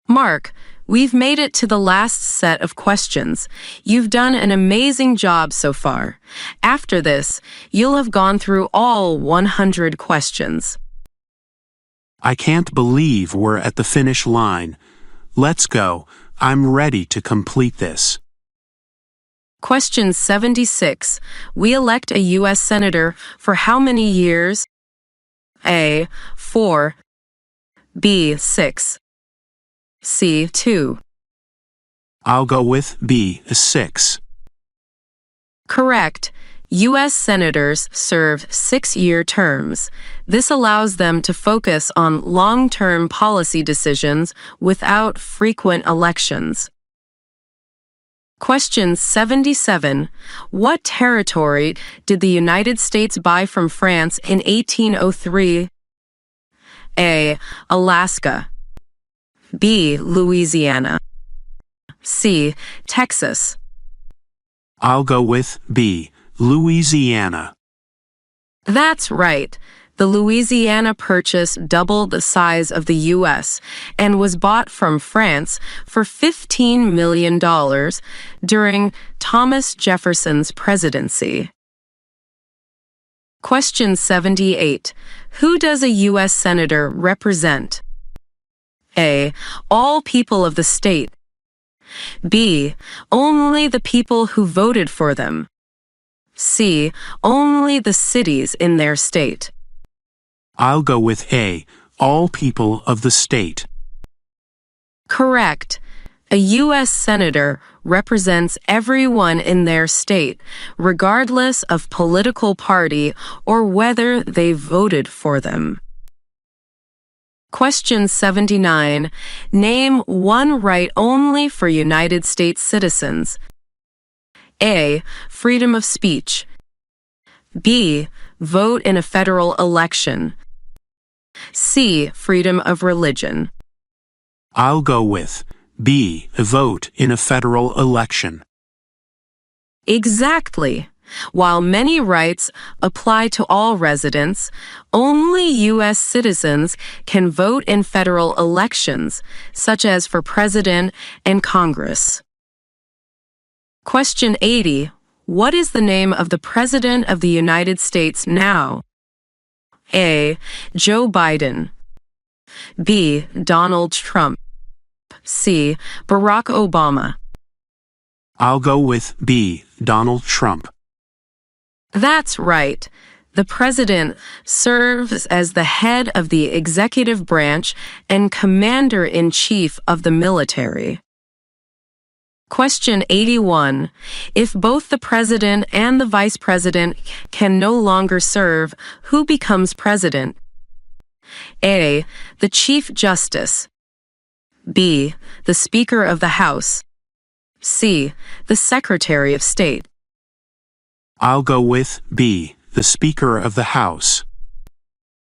Mark, we've made it to the last set of questions. You've done an amazing job so far. After this, you'll have gone through all 100 questions. I can't believe we're at the finish line. Let's go. I'm ready to complete this. Question 76. We elect a U.S. Senator for how many years? A. 4. B. 6. C. 2. I'll go with B. 6. Correct. U.S. Senators serve 6-year terms. This allows them to focus on long-term policy decisions without frequent elections. Question 77. What territory did the United States buy from France in 1803? A. Alaska. B. Louisiana. C. Texas. I'll go with B. Louisiana. That's right. The Louisiana Purchase doubled the size of the U.S. and was bought from France for $15 million during Thomas Jefferson's presidency. Question 78. Who does a U.S. Senator represent? A. All people of the state. B. Only the people who voted for them. C. Only the cities in their state. I'll go with A. All people of the state. Correct. A U.S. Senator represents everyone in their state, regardless of political party or whether they voted for them. Question 79. Name one right only for United States citizens. A. Freedom of speech. B. Vote in a federal election. C. Freedom of religion. I'll go with B. Vote in a federal election. Exactly. While many rights apply to all residents, only U.S. citizens can vote in federal elections, such as for President and Congress. Question 80. What is the name of the President of the United States now? A. Joe Biden. B. Donald Trump. C. Barack Obama. I'll go with B. Donald Trump. That's right. The President serves as the head of the executive branch and commander-in-chief of the military. Question 81. If both the President and the Vice President can no longer serve, who becomes President? A. The Chief Justice. B. The Speaker of the House. C. The Secretary of State. I'll go with B. The Speaker of the House.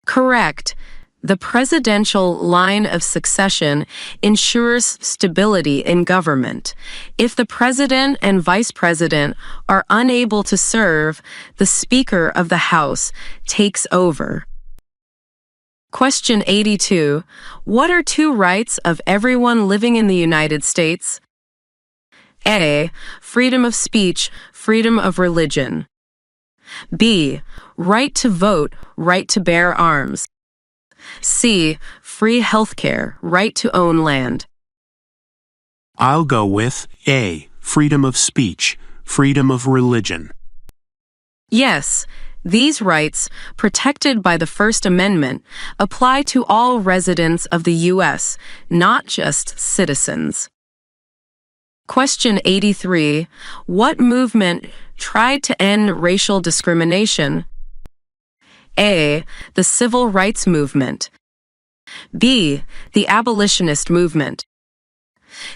Correct. The presidential line of succession ensures stability in government. If the president and vice president are unable to serve, the Speaker of the House takes over. Question 82. What are two rights of everyone living in the United States? A. Freedom of speech, freedom of religion. B. Right to vote, right to bear arms. C. Free healthcare, right to own land. I'll go with A. Freedom of speech, freedom of religion. Yes, these rights, protected by the First Amendment, apply to all residents of the U.S., not just citizens. Question 83. What movement tried to end racial discrimination? A. The Civil Rights Movement. B. The Abolitionist Movement.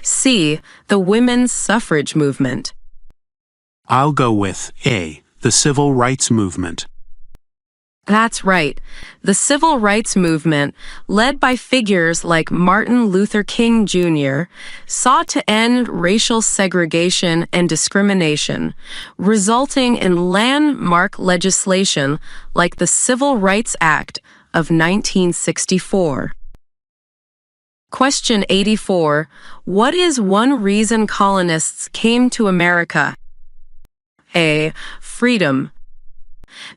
C. The women's suffrage movement. I'll go with A. The civil rights movement. That's right. The civil rights movement, led by figures like Martin Luther King Jr., sought to end racial segregation and discrimination, resulting in landmark legislation like the Civil Rights Act of 1964. Question 84. What is one reason colonists came to America? A. Freedom.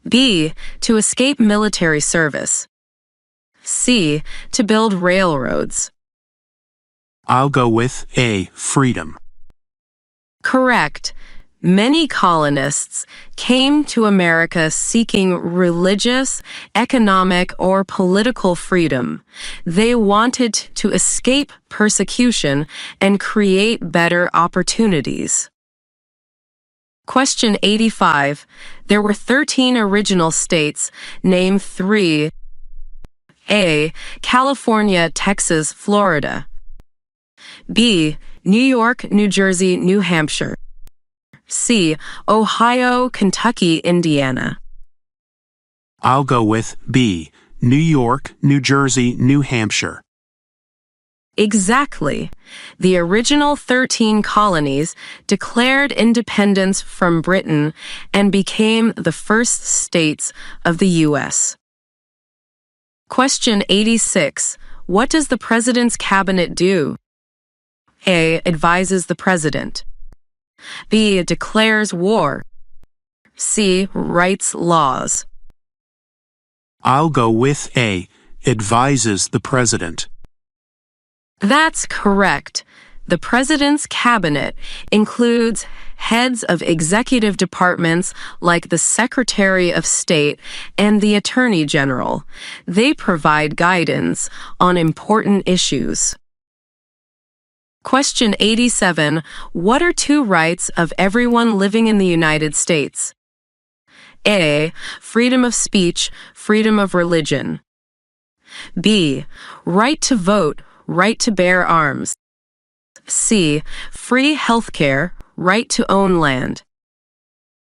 B. To escape military service. C. To build railroads. I'll go with A. Freedom. Correct. Many colonists came to America seeking religious, economic, or political freedom. They wanted to escape persecution and create better opportunities. Question 85. There were 13 original states. Name 3. A. California, Texas, Florida. B. New York, New Jersey, New Hampshire. C. Ohio, Kentucky, Indiana. I'll go with B. New York, New Jersey, New Hampshire. Exactly. The original 13 colonies declared independence from Britain and became the first states of the U.S. Question 86. What does the President's Cabinet do? A. Advises the President. B. Declares war. C. Writes laws. I'll go with A. Advises the President. That's correct. The President's Cabinet includes heads of executive departments like the Secretary of State and the Attorney General. They provide guidance on important issues. Question 87. What are 2 rights of everyone living in the United States? A. Freedom of speech, freedom of religion. B. Right to vote, right to bear arms. C. Free health care, right to own land.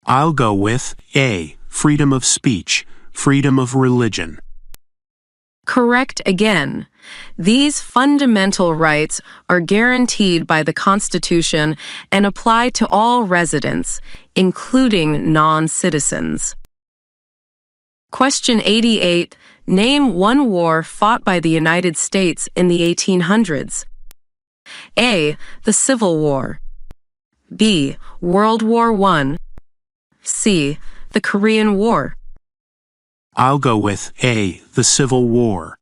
I'll go with A. Freedom of speech, freedom of religion. Correct again. These fundamental rights are guaranteed by the Constitution and apply to all residents, including non-citizens. Question 88. Name one war fought by the United States in the 1800s. A. The Civil War. B. World War I. C. The Korean War. I'll go with A. The Civil War.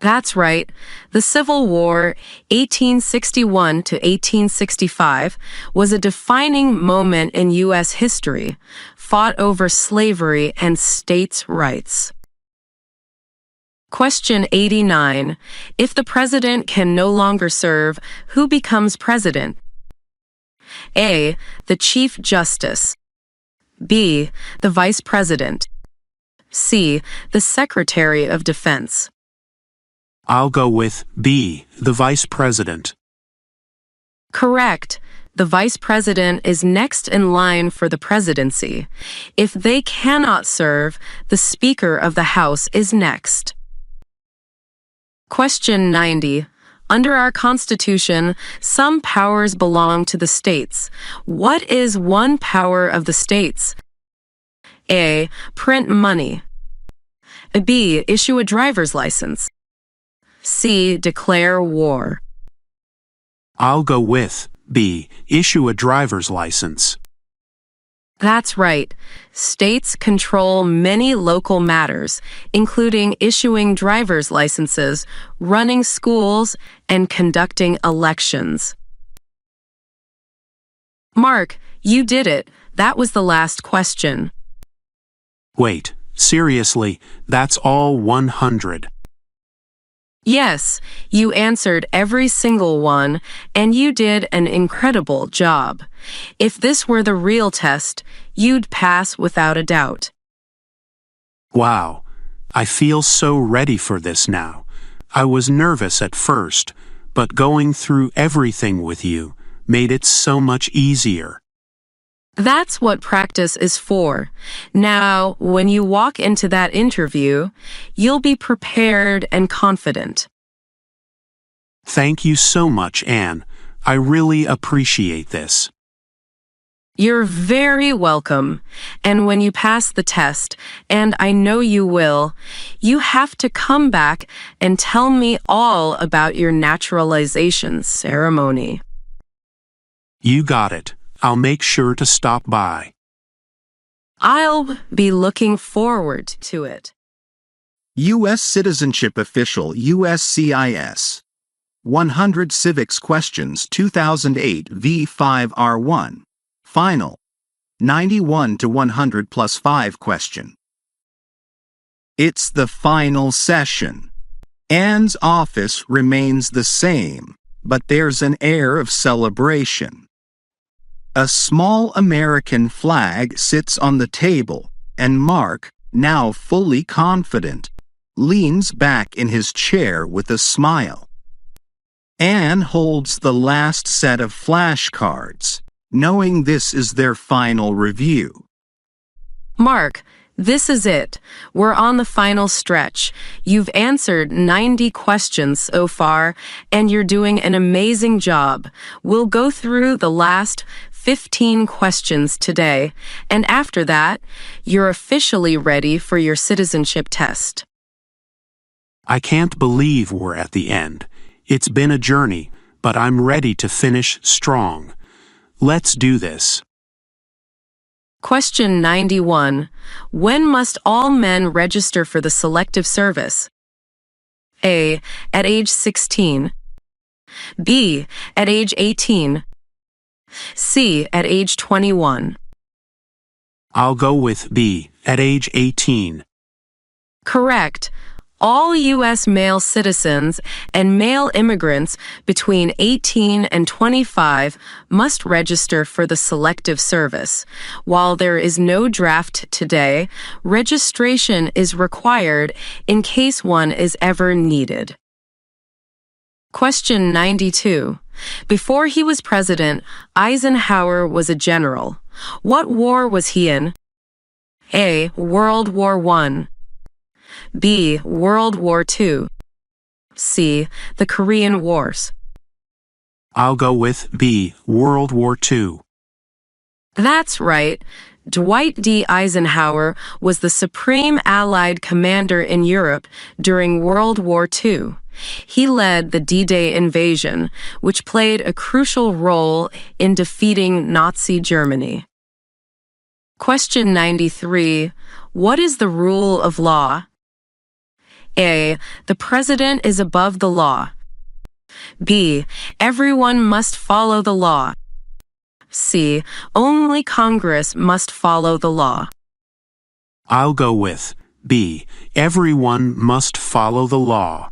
That's right. The Civil War, 1861 to 1865, was a defining moment in U.S. history, fought over slavery and states' rights. Question 89. If the president can no longer serve, who becomes president? A. The Chief Justice. B. The Vice President. C. The Secretary of Defense. I'll go with B. The Vice President. Correct. The Vice President is next in line for the presidency. If they cannot serve, the Speaker of the House is next. Question 90. Under our Constitution, some powers belong to the states. What is one power of the states? A. Print money. B. Issue a driver's license. C. Declare war. I'll go with B. Issue a driver's license. That's right. States control many local matters, including issuing driver's licenses, running schools, and conducting elections. Mark, you did it. That was the last question. Wait, seriously, that's all 100. Yes, you answered every single one, and you did an incredible job. If this were the real test, you'd pass without a doubt. Wow, I feel so ready for this now. I was nervous at first, but going through everything with you made it so much easier. That's what practice is for. Now, when you walk into that interview, you'll be prepared and confident. Thank you so much, Anne. I really appreciate this. You're very welcome. And when you pass the test, and I know you will, you have to come back and tell me all about your naturalization ceremony. You got it. I'll make sure to stop by. I'll be looking forward to it. U.S. Citizenship Official USCIS 100 Civics Questions 2008 v5R1 Final 91 to 100 plus 5 question. It's the final session. Anne's office remains the same, but there's an air of celebration. A small American flag sits on the table, and Mark, now fully confident, leans back in his chair with a smile. Anne holds the last set of flashcards, knowing this is their final review. Mark, this is it. We're on the final stretch. You've answered 90 questions so far, and you're doing an amazing job. We'll go through the last 15 questions today, and after that, you're officially ready for your citizenship test. I can't believe we're at the end. It's been a journey, but I'm ready to finish strong. Let's do this. Question 91. When must all men register for the Selective Service? A. At age 16. B. At age 18. C. At age 21. I'll go with B. At age 18. Correct. All U.S. male citizens and male immigrants between 18 and 25 must register for the Selective Service. While there is no draft today, registration is required in case one is ever needed. Question 92. Before he was president, Eisenhower was a general. What war was he in? A. World War I. B. World War II. C. The Korean Wars. I'll go with B. World War II. That's right. Dwight D. Eisenhower was the supreme Allied commander in Europe during World War II. He led the D-Day invasion, which played a crucial role in defeating Nazi Germany. Question 93. What is the rule of law? A. The president is above the law. B. Everyone must follow the law. C. Only Congress must follow the law. I'll go with B. Everyone must follow the law.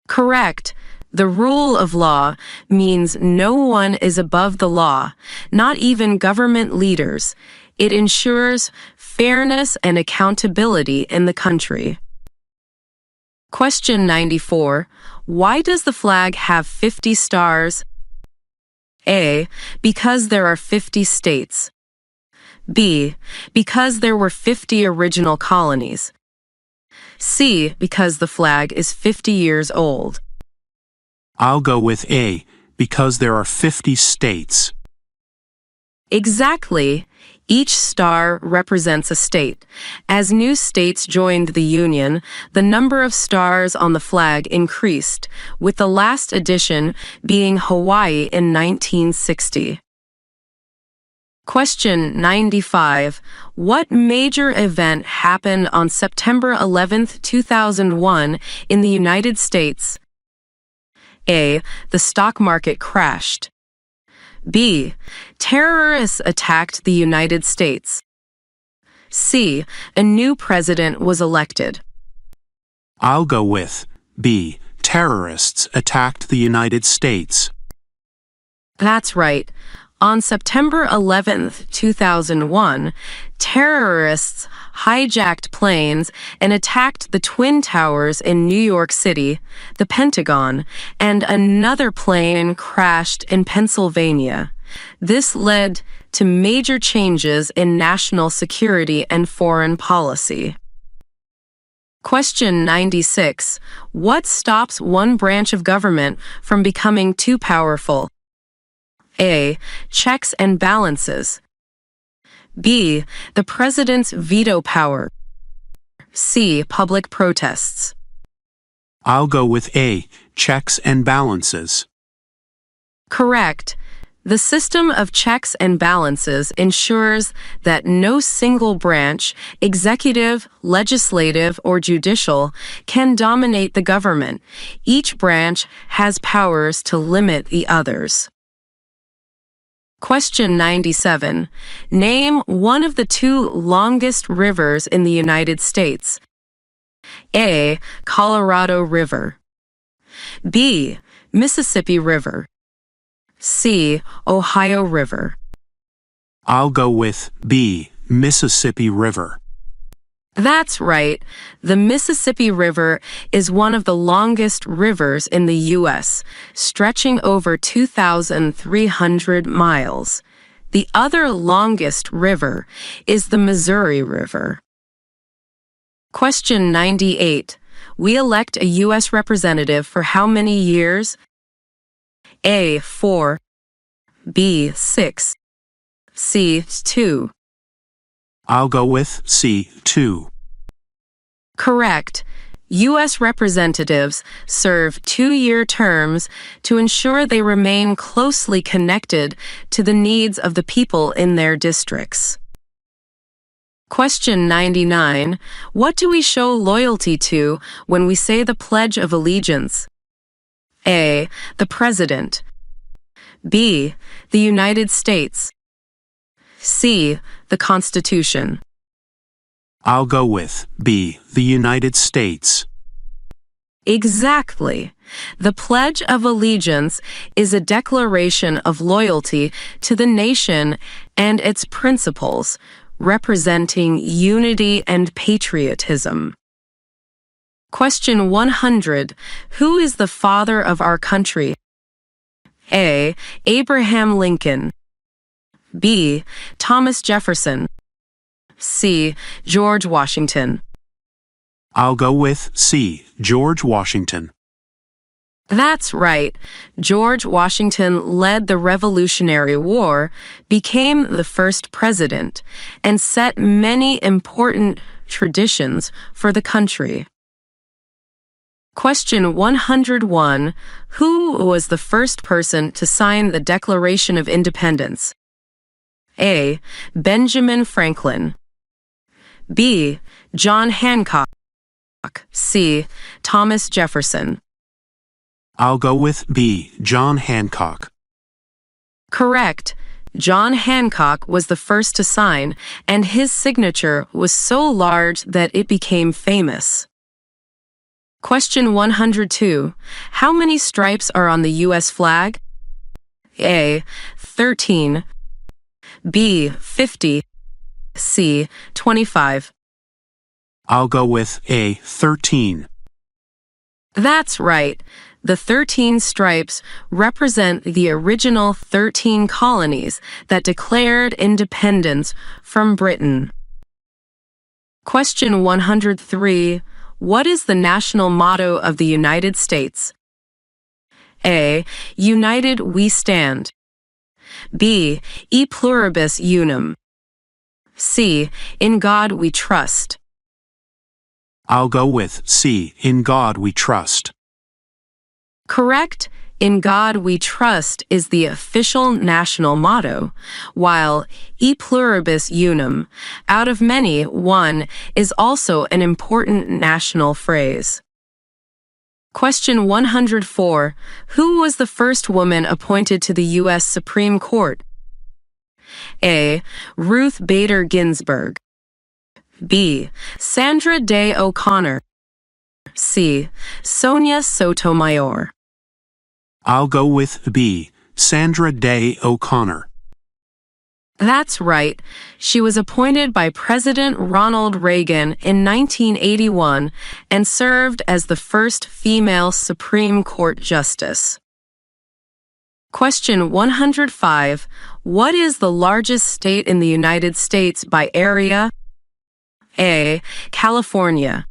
Correct. The rule of law means no one is above the law, not even government leaders. It ensures fairness and accountability in the country. Question 94. Why does the flag have 50 stars? A. Because there are 50 states. B. Because there were 50 original colonies. C. Because the flag is 50 years old. I'll go with A. Because there are 50 states. Exactly. Each star represents a state. As new states joined the Union, the number of stars on the flag increased, with the last addition being Hawaii in 1960. Question 95. What major event happened on September 11, 2001 in the United States? A. The stock market crashed. B. Terrorists attacked the United States. C. A new president was elected. I'll go with B. Terrorists attacked the United States. That's right. On September 11, 2001, terrorists hijacked planes and attacked the Twin Towers in New York City, the Pentagon, and another plane crashed in Pennsylvania. This led to major changes in national security and foreign policy. Question 96. What stops one branch of government from becoming too powerful? A. Checks and balances. B. The president's veto power. C. Public protests. I'll go with A. Checks and balances. Correct. The system of checks and balances ensures that no single branch, executive, legislative, or judicial, can dominate the government. Each branch has powers to limit the others. Question 97. Name one of the two longest rivers in the United States. A. Colorado River. B. Mississippi River. C. Ohio River. I'll go with B. Mississippi River. That's right. The Mississippi River is one of the longest rivers in the U.S., stretching over 2,300 miles. The other longest river is the Missouri River. Question 98. We elect a U.S. representative for how many years? A. 4. B. 6. C. 2. I'll go with C. 2. Correct. U.S. representatives serve 2-year terms to ensure they remain closely connected to the needs of the people in their districts. Question 99. What do we show loyalty to when we say the Pledge of Allegiance? A. The President. B. The United States. C. The Constitution. I'll go with B. The United States. Exactly. The Pledge of Allegiance is a declaration of loyalty to the nation and its principles, representing unity and patriotism. Question 100. Who is the father of our country? A. Abraham Lincoln. B. Thomas Jefferson. C. George Washington. I'll go with C. George Washington. That's right. George Washington led the Revolutionary War, became the first president, and set many important traditions for the country. Question 101. Who was the first person to sign the Declaration of Independence? A. Benjamin Franklin. B. John Hancock. C. Thomas Jefferson. I'll go with B. John Hancock. Correct. John Hancock was the first to sign, and his signature was so large that it became famous. Question 102. How many stripes are on the U.S. flag? A. 13. B. 50. C. 25. I'll go with A. 13. That's right. The 13 stripes represent the original 13 colonies that declared independence from Britain. Question 103. What is the national motto of the United States? A. United we stand. B. E pluribus unum. C. In God we trust. I'll go with C. In God we trust. Correct. In God we trust is the official national motto, while E pluribus unum, out of many, one, is also an important national phrase. Question 104. Who was the first woman appointed to the U.S. Supreme Court? A. Ruth Bader Ginsburg. B. Sandra Day O'Connor. C. Sonia Sotomayor. I'll go with B. Sandra Day O'Connor. That's right. She was appointed by President Ronald Reagan in 1981 and served as the first female Supreme Court justice. Question 105. What is the largest state in the United States by area? A. California.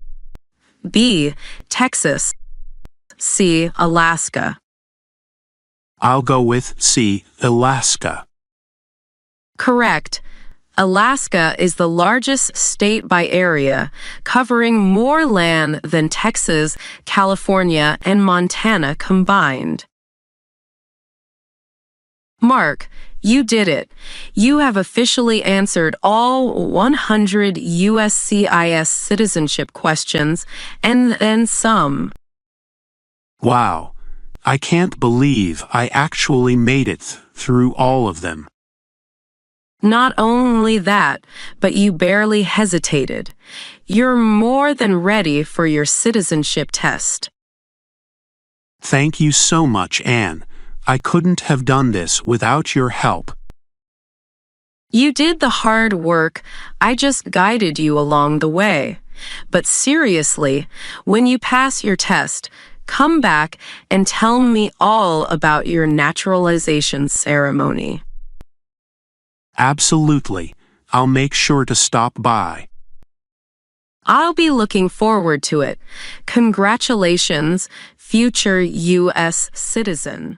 B. Texas. C. Alaska. I'll go with C. Alaska. Correct. Alaska is the largest state by area, covering more land than Texas, California, and Montana combined. Mark, you did it. You have officially answered all 100 USCIS citizenship questions and then some. Wow. I can't believe I actually made it through all of them. Not only that, but you barely hesitated. You're more than ready for your citizenship test. Thank you so much, Anne. I couldn't have done this without your help. You did the hard work. I just guided you along the way. But seriously, when you pass your test, come back and tell me all about your naturalization ceremony. Absolutely. I'll make sure to stop by. I'll be looking forward to it. Congratulations, future U.S. citizen.